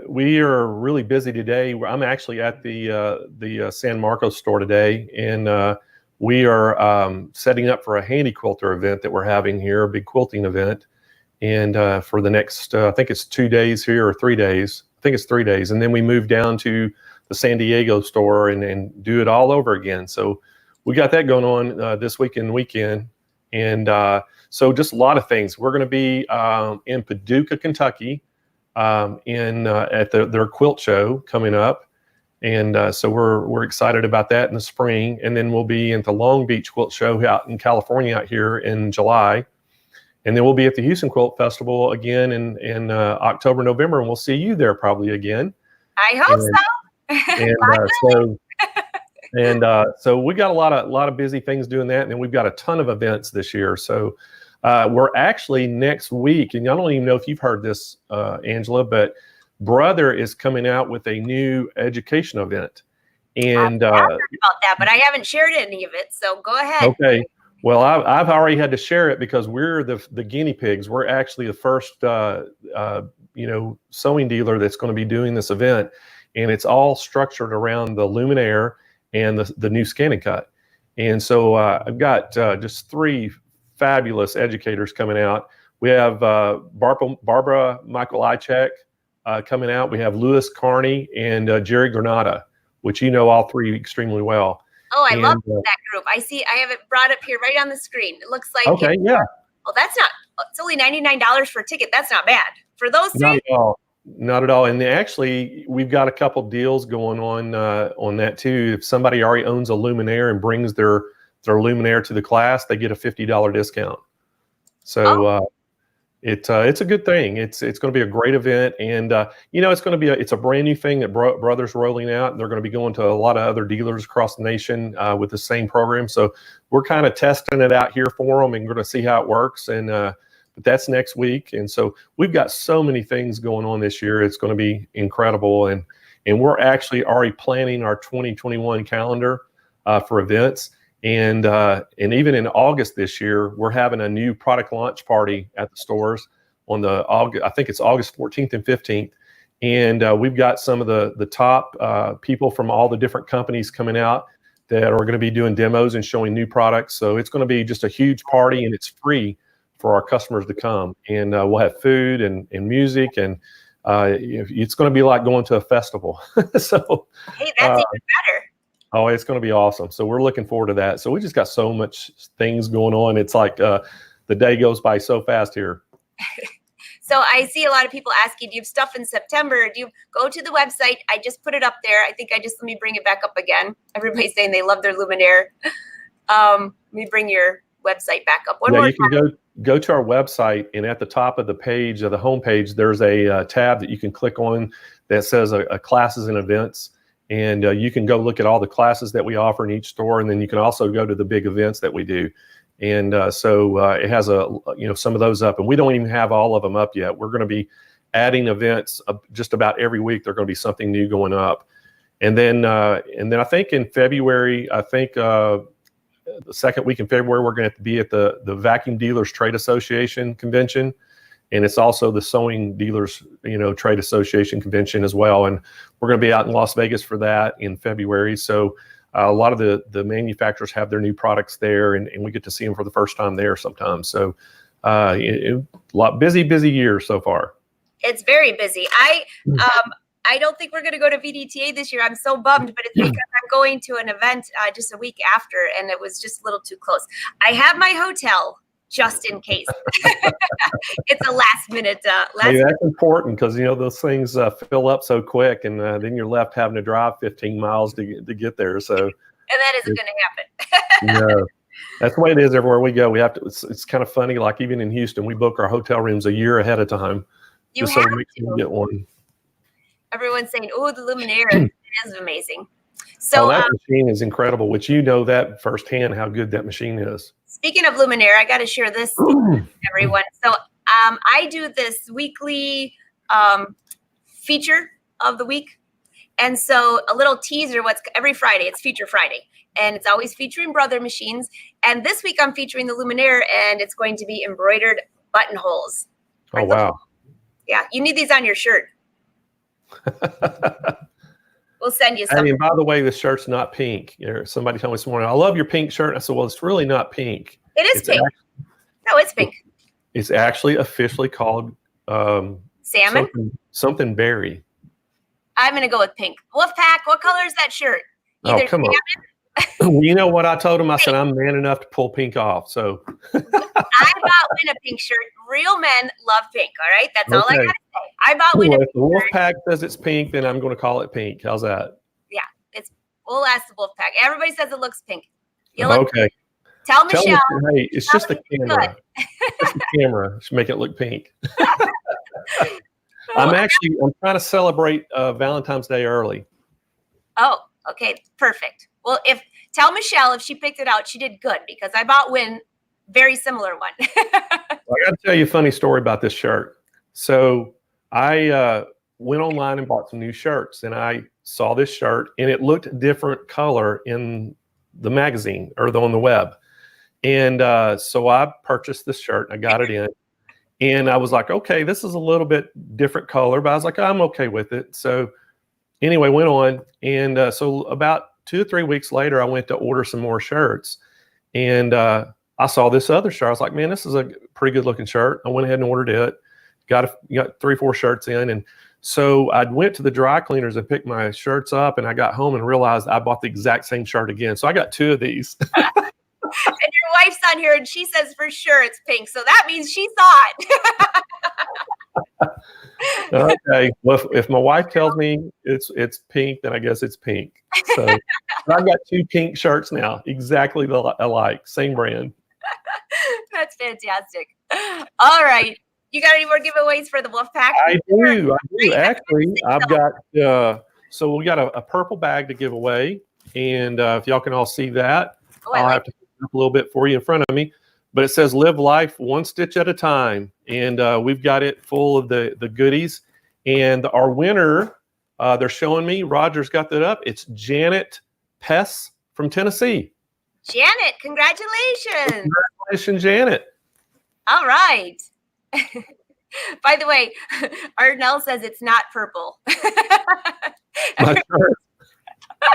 we are really busy today. I'm actually at the San Marcos store today, and we are setting up for a handy quilter event that we're having here, a big quilting event, and for the next I think it's 2 days here or 3 days. I think it's 3 days, and then we move down to the San Diego store and do it all over again. So we got that going on this weekend, and so just a lot of things. We're going to be in Paducah, Kentucky. At their quilt show coming up, and so we're excited about that in the spring. And then we'll be at the Long Beach Quilt Show out in California out here in July, and then we'll be at the Houston Quilt Festival again in October, November, and we'll see you there probably again. I hope so. So we got a lot of busy things doing that, and then we've got a ton of events this year. So. We're actually next week, and I don't even know if you've heard this, Angela, but Brother is coming out with a new education event. And I've heard about that, but I haven't shared any of it. So go ahead. Okay. Well, I've already had to share it because we're the guinea pigs. We're actually the first sewing dealer that's going to be doing this event, and it's all structured around the Luminaire and the new ScanNcut. And so I've got just 3 fabulous educators coming out. We have Barbara Michael-Ichek coming out. We have Louis Carney and Jerry Granada, which all 3 extremely well. Oh, I love that group. I have it brought up here right on the screen. It looks like okay, yeah. Well, it's only $99 for a ticket. That's not bad for those 3. Not at all. And actually, we've got a couple deals going on that too. If somebody already owns a Luminaire and brings their Luminaire to the class, they get a $50 discount. So it's a good thing. It's going to be a great event, and it's a brand new thing that Brother's rolling out. They're going to be going to a lot of other dealers across the nation with the same program. So we're kind of testing it out here for them, and we're going to see how it works. And but that's next week, and so we've got so many things going on this year. It's going to be incredible, and we're actually already planning our 2021 calendar for events. And even in August this year, we're having a new product launch party at the stores on I think it's August 14th and 15th. And we've got some of the top people from all the different companies coming out that are going to be doing demos and showing new products. So it's going to be just a huge party, and it's free for our customers to come. And we'll have food and music, and it's going to be like going to a festival. So hey, that's even better. Oh, it's going to be awesome. So we're looking forward to that. So we just got so much things going on. It's like the day goes by so fast here. So I see a lot of people asking, do you have stuff in September? Do you go to the website? I just put it up there. I think let me bring it back up again. Everybody's saying they love their Luminaire. Let me bring your website back up. One more time. You can go to our website, and at the top of the page, of the homepage, there's a tab that you can click on that says classes and events. And you can go look at all the classes that we offer in each store, and then you can also go to the big events that we do. And so it has some of those up, and we don't even have all of them up yet. We're going to be adding events just about every week. There's going to be something new going up, and then I think in February, the second week in February, we're going to be at the Vacuum Dealers Trade Association convention. And it's also the Sewing Dealers, Trade Association convention as well. And we're going to be out in Las Vegas for that in February. So a lot of the manufacturers have their new products there, and we get to see them for the first time there sometimes. So busy year so far. It's very busy. I don't think we're going to go to VDTA this year. I'm so bummed, but it's because I'm going to an event just a week after, and it was just a little too close. I have my hotel just in case. It's a last minute. Hey, that's important because those things fill up so quick, and then you're left having to drive 15 miles to get there. So, and that isn't going to happen. No, that's the way it is everywhere we go. We have to. It's kind of funny. Like even in Houston, we book our hotel rooms a year ahead of time. You just have so we can get one. Everyone's saying, "Oh, the Luminaire is amazing." So that machine is incredible. Which that firsthand how good that machine is. Speaking of Luminaire, I got to share this with everyone. So I do this weekly feature of the week. And so a little teaser, every Friday, it's Feature Friday. And it's always featuring Brother machines. And this week I'm featuring the Luminaire, and it's going to be embroidered buttonholes. Oh, wow. Yeah, you need these on your shirt. We'll send you some. And by the way, the shirt's not pink. Somebody told me this morning, I love your pink shirt. I said, well, it's really not pink. It is pink. No, it's pink. It's actually officially called salmon? Something berry. I'm going to go with pink. Wolfpack, what color is that shirt? Either come on. You know what I told him? I said, I'm man enough to pull pink off. So I bought Win a pink shirt. Real men love pink. All right. That's all I got to say. I bought Win a pink shirt. If the Wolfpack says it's pink, then I'm going to call it pink. How's that? Yeah. We'll ask the Wolfpack. Everybody says it looks pink. Okay. Tell Michelle. Hey, it's just the camera. It's the camera. Should make it look pink. I'm trying to celebrate Valentine's Day early. Oh, okay. Perfect. Well, tell Michelle if she picked it out, she did good because I bought Win very similar one. I got to tell you a funny story about this shirt. So I went online and bought some new shirts, and I saw this shirt, and it looked a different color in the magazine or on the web. And so I purchased this shirt, and I got it in. And I was like, okay, this is a little bit different color, but I was like, I'm okay with it. So anyway, went on. And so about 2 or 3 weeks later, I went to order some more shirts. And I saw this other shirt. I was like, man, this is a pretty good looking shirt. I went ahead and ordered it. Got 3 or 4 shirts in. And so I went to the dry cleaners and picked my shirts up. And I got home and realized I bought the exact same shirt again. So I got 2 of these. And your wife's on here and she says for sure it's pink. So that means she saw it. Okay. Well, if my wife tells me it's pink, then I guess it's pink. So I've got 2 pink shirts now, exactly alike, same brand. That's fantastic. All right. You got any more giveaways for the Wolfpack? I do. Actually, I've got, so we got a purple bag to give away. And if y'all can all see that, I'll have to put it up a little bit for you in front of me. But it says live life 1 stitch at a time. And we've got it full of the goodies. And our winner, they're showing me, Roger's got that up. It's Janet Pess from Tennessee. Janet, congratulations. Congratulations, Janet. All right. By the way, Arnell says it's not purple. My shirt.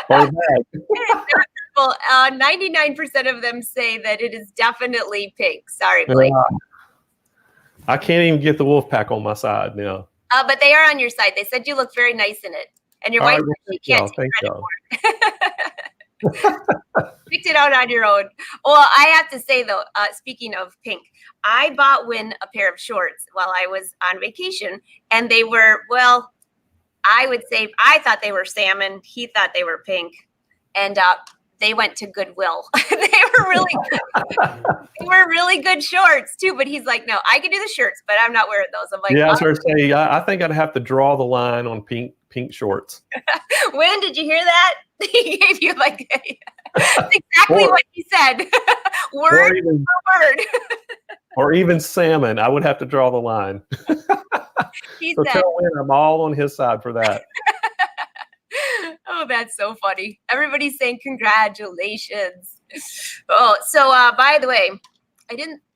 Or bag. It's not purple. 99% of them say that it is definitely pink. Sorry, Blaine. I can't even get the Wolfpack on my side now. But they are on your side. They said you look very nice in it. And your wife said you can't take credit for it. Picked it out on your own. Well, I have to say, though, speaking of pink, I bought Win a pair of shorts while I was on vacation. And they were, well, I would say, I thought they were salmon. He thought they were pink. And they went to Goodwill. They were really good shorts, too. But he's like, no, I can do the shirts, but I'm not wearing those. I'm like, yeah, I was going to say, I think I'd have to draw the line on pink shorts. Win, did you hear that? He gave you like that's exactly what he said. Word for word. Or even salmon. I would have to draw the line. He so said, tell Win I'm all on his side for that. Oh, that's so funny. Everybody's saying congratulations. Oh, so by the way,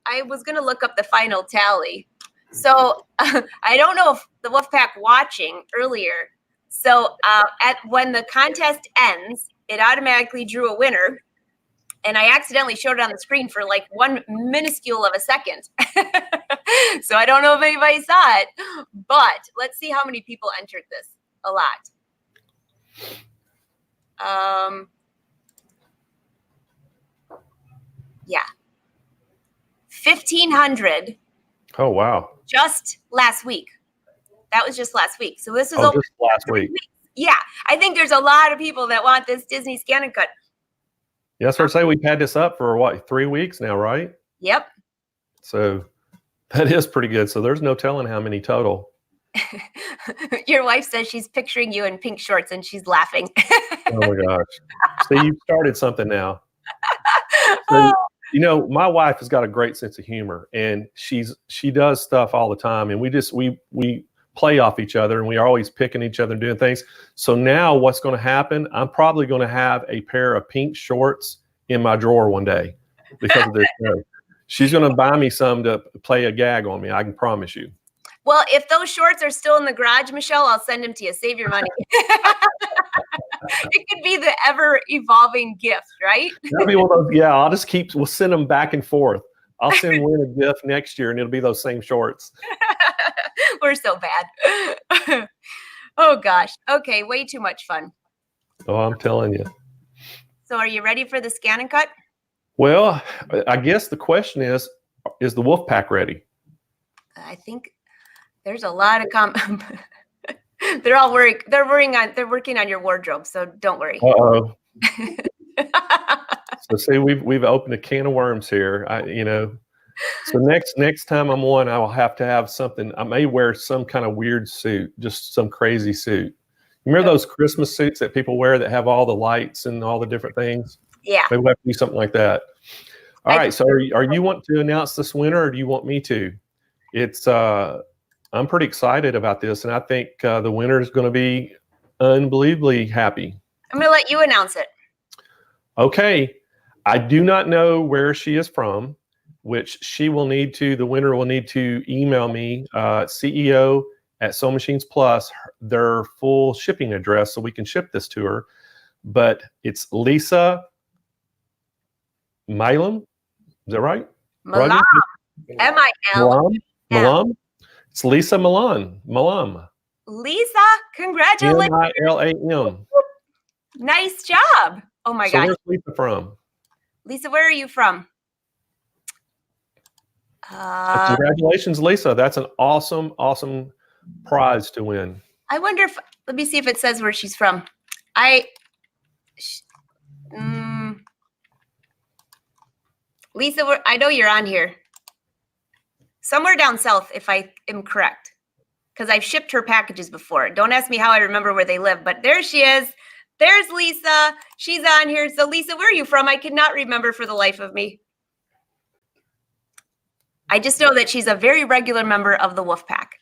I was gonna look up the final tally. So I don't know if the Wolfpack watching earlier. So when the contest ends, it automatically drew a winner. And I accidentally showed it on the screen for like 1 minuscule of a second. So I don't know if anybody saw it, but let's see how many people entered this. a lot. Yeah. 1,500 Oh, wow. just last week. That was just last week. So this is Oh, over just last 3 week. weeks. Yeah. I think there's a lot of people that want this Disney ScanNcut. Yes, sir. Say we've had this up for what, 3 weeks now, right? Yep. So that is pretty good. So there's no telling how many total. Your wife says she's picturing you in pink shorts and she's laughing. Oh my gosh. See, you've started something now. So, you know, my wife has got a great sense of humor, and she does stuff all the time, and we play off each other, and we are always picking each other and doing things. So now what's going to happen, I'm probably going to have a pair of pink shorts in my drawer one day because of this show. She's going to buy me some to play a gag on me. I can promise you. Well, if those shorts are still in the garage, Michelle, I'll send them to you. Save your money. It could be the ever evolving gift, right? That'll be one of those, yeah, we'll send them back and forth. I'll send Win a gift next year, and it'll be those same shorts. We're so bad. Oh, gosh. Okay, way too much fun. Oh, I'm telling you. So are you ready for the ScanNcut? Well, I guess the question is the wolf pack ready? I think there's a lot of they're all worried. They're working on your wardrobe, so don't worry. Uh-oh. So see, we've opened a can of worms here. So next time I'm on, I will have to have something. I may wear some kind of weird suit, just some crazy suit. Remember those Christmas suits that people wear that have all the lights and all the different things? Yeah. Maybe we'll have to do something like that. All right. So are you want to announce this winner, or do you want me to? It's I'm pretty excited about this, and I think the winner is going to be unbelievably happy. I'm going to let you announce it. Okay. I do not know where she is from, which the winner will need to email me, CEO at SewingMachinePlus, their full shipping address so we can ship this to her. But it's Lisa Milam. Is that right? Milam. M-I-L. Milam. It's Lisa Milam. Lisa, congratulations. Milam. Nice job. Oh my gosh. Where's Lisa from? Lisa, where are you from? Congratulations, Lisa. That's an awesome prize to win. I wonder let me see if it says where she's from. Lisa, I know you're on here. Somewhere down south, if I am correct, because I've shipped her packages before. Don't ask me how I remember where they live, but there she is. There's Lisa. She's on here. So Lisa, where are you from? I cannot remember for the life of me. I just know that she's a very regular member of the Wolf Pack.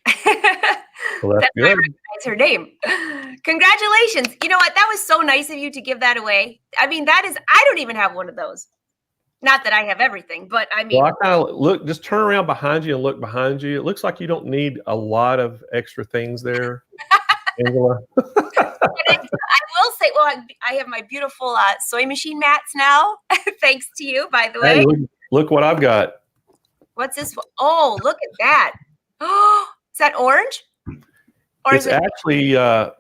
Well, that's good. I recognize her name. Congratulations. You know what? That was so nice of you to give that away. I mean, I don't even have one of those. Not that I have everything, but I mean. Well, I kind of just turn around behind you and look behind you. It looks like you don't need a lot of extra things there, Angela. I will say, well, I have my beautiful sewing machine mats now. Thanks to you, by the way. Hey, look what I've got. What's this? Oh, look at that. Oh, is that orange? Or It's actually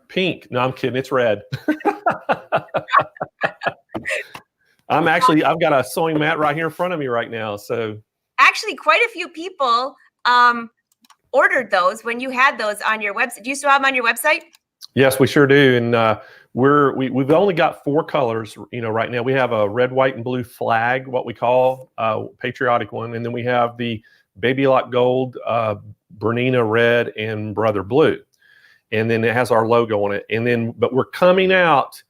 pink. No, I'm kidding. It's red. I've got a sewing mat right here in front of me right now. So actually, quite a few people ordered those when you had those on your website. Do you still have them on your website? Yes, we sure do. And we've only got 4 colors. Right now we have a red, white, and blue flag, what we call patriotic one, and then we have the baby lock gold, Bernina red, and Brother blue, and then it has our logo on it. And then, but we're coming out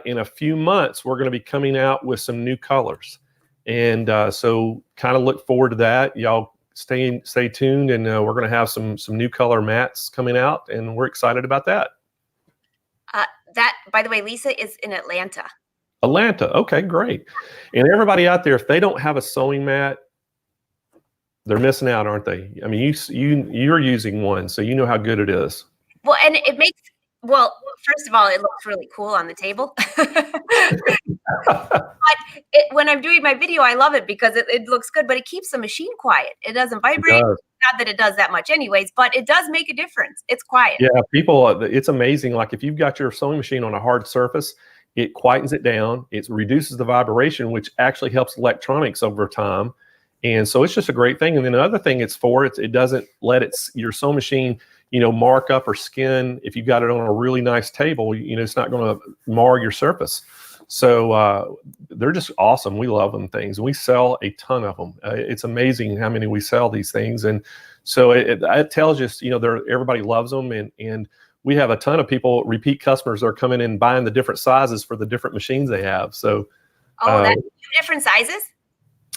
in a few months. We're going to be coming out with some new colors, and so kind of look forward to that. Y'all stay tuned, and we're going to have some new color mats coming out, and we're excited about that. That, by the way, Lisa is in Atlanta. Okay, great. And everybody out there, if they don't have a sewing mat, they're missing out, aren't they? I mean, you're using one, so you know how good it is. Well, and first of all, it looks really cool on the table. But when I'm doing my video, I love it because it looks good, but it keeps the machine quiet. It doesn't vibrate. not that it does that much anyways, but it does make a difference. It's quiet. Yeah, people, it's amazing. Like if you've got your sewing machine on a hard surface, it quietens it down. It reduces the vibration, which actually helps electronics over time. And so it's just a great thing. And then the other thing it's for, it doesn't let your sewing machine, mark up or skin. If you've got it on a really nice table, it's not going to mar your surface. So they're just awesome. We love them things. We sell a ton of them. It's amazing how many we sell these things. And so it tells us, everybody loves them. And we have a ton of people, repeat customers, that are coming in and buying the different sizes for the different machines they have. So, that's different sizes?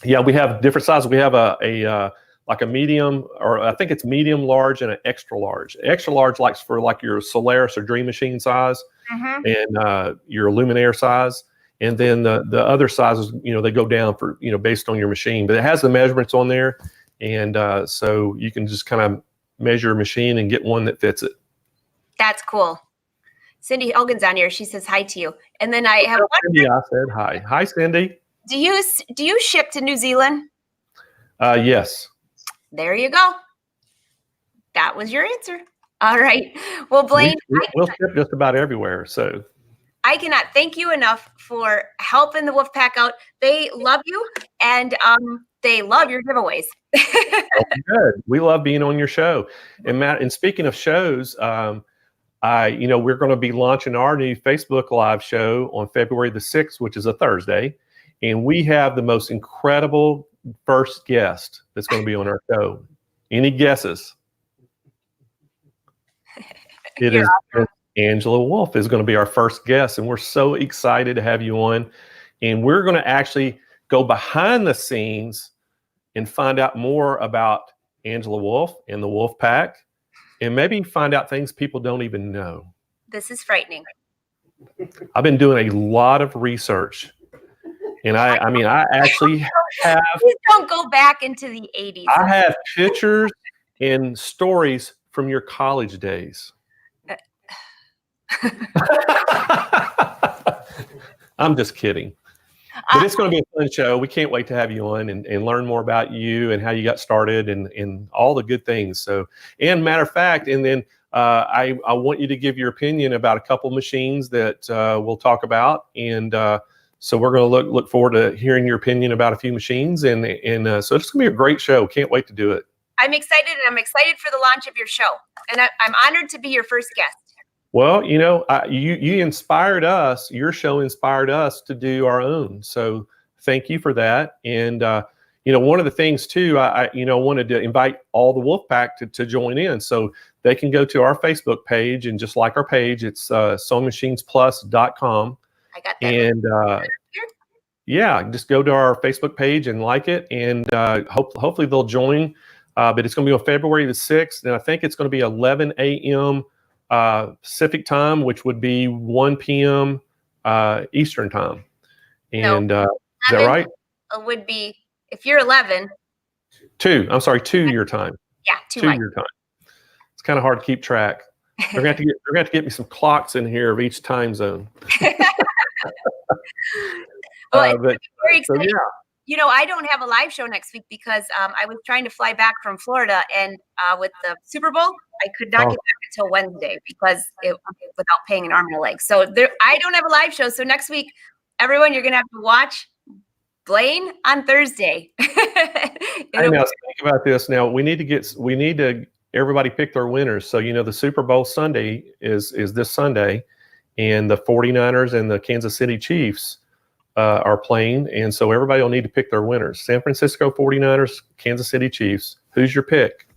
Yeah, we have different sizes. We have a like a medium, or I think it's medium large and an extra large. Extra large likes for like your Solaris or Dream Machine size, and your Luminaire size. And then the other sizes, they go down for, based on your machine. But it has the measurements on there. And so you can just kind of measure a machine and get one that fits it. That's cool. Cindy Hogan's on here. She says hi to you. And then I have Cindy, I said hi. Hi, Cindy. Do you ship to New Zealand? Yes. There you go. That was your answer. All right. Well, Blaine, we'll ship just about everywhere. So I cannot thank you enough for helping the Wolfpack out. They love you, and they love your giveaways. Good. We love being on your show. And Matt, and speaking of shows, we're going to be launching our new Facebook Live show on February the 6th, which is a Thursday. And we have the most incredible first guest that's going to be on our show. Any guesses? It is awesome. Angela Wolf is going to be our first guest, and we're so excited to have you on. And we're going to actually go behind the scenes and find out more about Angela Wolf and the Wolf Pack, and maybe find out things people don't even know. This is frightening. I've been doing a lot of research. And I actually have. Please don't go back into the 80s. I have pictures and stories from your college days. I'm just kidding. But it's going to be a fun show. We can't wait to have you on and learn more about you and how you got started and all the good things. So, and matter of fact, and then I want you to give your opinion about a couple machines that we'll talk about. And so we're going to look forward to hearing your opinion about a few machines. And so it's going to be a great show. Can't wait to do it. I'm excited, and I'm excited for the launch of your show. And I'm honored to be your first guest. Well, you inspired us. Your show inspired us to do our own. So thank you for that. And, one of the things too, I wanted to invite all the Wolfpack to join in. So they can go to our Facebook page, and just like our page, it's SewingMachinePlus.com. I got that. And yeah, just go to our Facebook page and like it, and hopefully they'll join. But it's going to be on February the 6th, and I think it's going to be 11 a.m. Pacific time, which would be 1 p.m. Eastern time. And is that right? It would be, if you're 11. 2 your time. Yeah, 2 your time. It's kind of hard to keep track. We're going to have to get me some clocks in here of each time zone. Well, it's very exciting. So, yeah. I don't have a live show next week because I was trying to fly back from Florida, and with the Super Bowl, I could not get back until Wednesday because without paying an arm and a leg. So I don't have a live show. So next week, everyone, you're going to have to watch Blaine on Thursday. Now think about this. Now we need to everybody pick their winners. So the Super Bowl Sunday is this Sunday, and the 49ers and the Kansas City Chiefs are playing, and so everybody will need to pick their winners. San Francisco 49ers, Kansas City Chiefs. Who's your pick?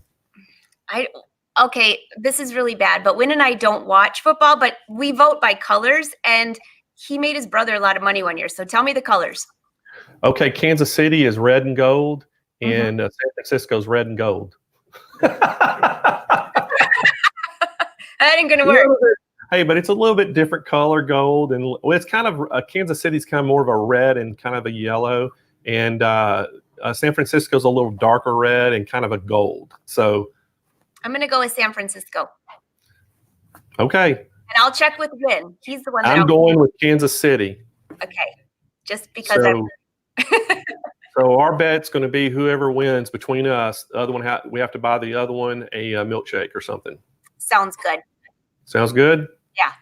Okay, this is really bad, but Wynn and I don't watch football, but we vote by colors, and he made his brother a lot of money one year. So tell me the colors. Okay, Kansas City is red and gold, and San Francisco's red and gold. That ain't gonna work. Hey, but it's a little bit different color, gold, and it's kind of Kansas City's kind of more of a red and kind of a yellow, and San Francisco's a little darker red and kind of a gold. So I'm gonna go with San Francisco. Okay. And I'll check with Wynn. He's the one. I'm going with Kansas City. Okay, just because. So our bet's going to be whoever wins between us. The other one, we have to buy the other one a milkshake or something. Sounds good. Sounds good? Yeah.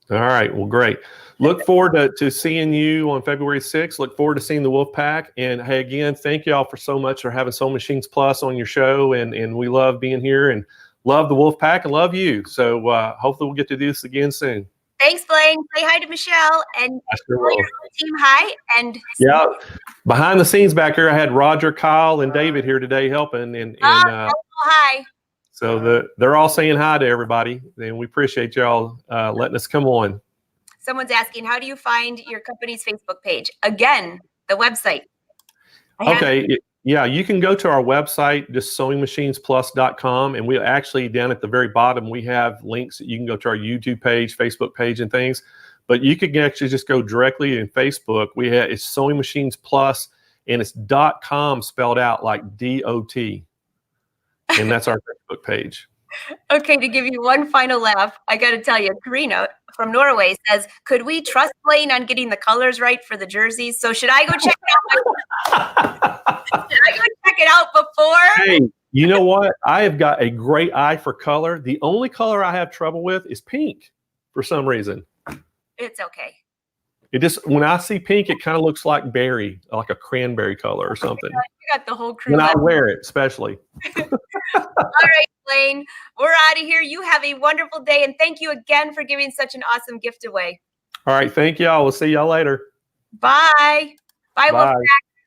All right. Well, great. Look forward to seeing you on February 6th. Look forward to seeing the Wolfpack. And hey, again, thank y'all for so much for having Sewing Machines Plus on your show. And we love being here and love the Wolfpack and love you. So hopefully we'll get to do this again soon. Thanks, Blaine. Say hi to Michelle and I sure tell will. your whole team hi. And Yeah. Behind the scenes back here, I had Roger, Kyle, and David here today helping. hi. So they're all saying hi to everybody. And we appreciate y'all letting us come on. Someone's asking, how do you find your company's Facebook page? Again, the website. Okay. Yeah, you can go to our website, just SewingMachinePlus.com. And we actually, down at the very bottom, we have links that you can go to our YouTube page, Facebook page, and things. But you can actually just go directly in Facebook. It's Sewing Machines Plus, and it's .com spelled out like DOT. And that's our Facebook page. Okay, to give you one final laugh, I got to tell you, Karina from Norway says, could we trust Blaine on getting the colors right for the jerseys? So should I go check it out? Should I go check it out before? Hey, you know what? I have got a great eye for color. The only color I have trouble with is pink for some reason. It's okay. It just, when I see pink, it kind of looks like berry, like a cranberry color or something. You got the whole crew. When I wear it, especially. All right, Blaine, we're out of here. You have a wonderful day, and thank you again for giving such an awesome gift away. All right, thank y'all. We'll see y'all later. Bye. Bye, Bye. Wolfpack.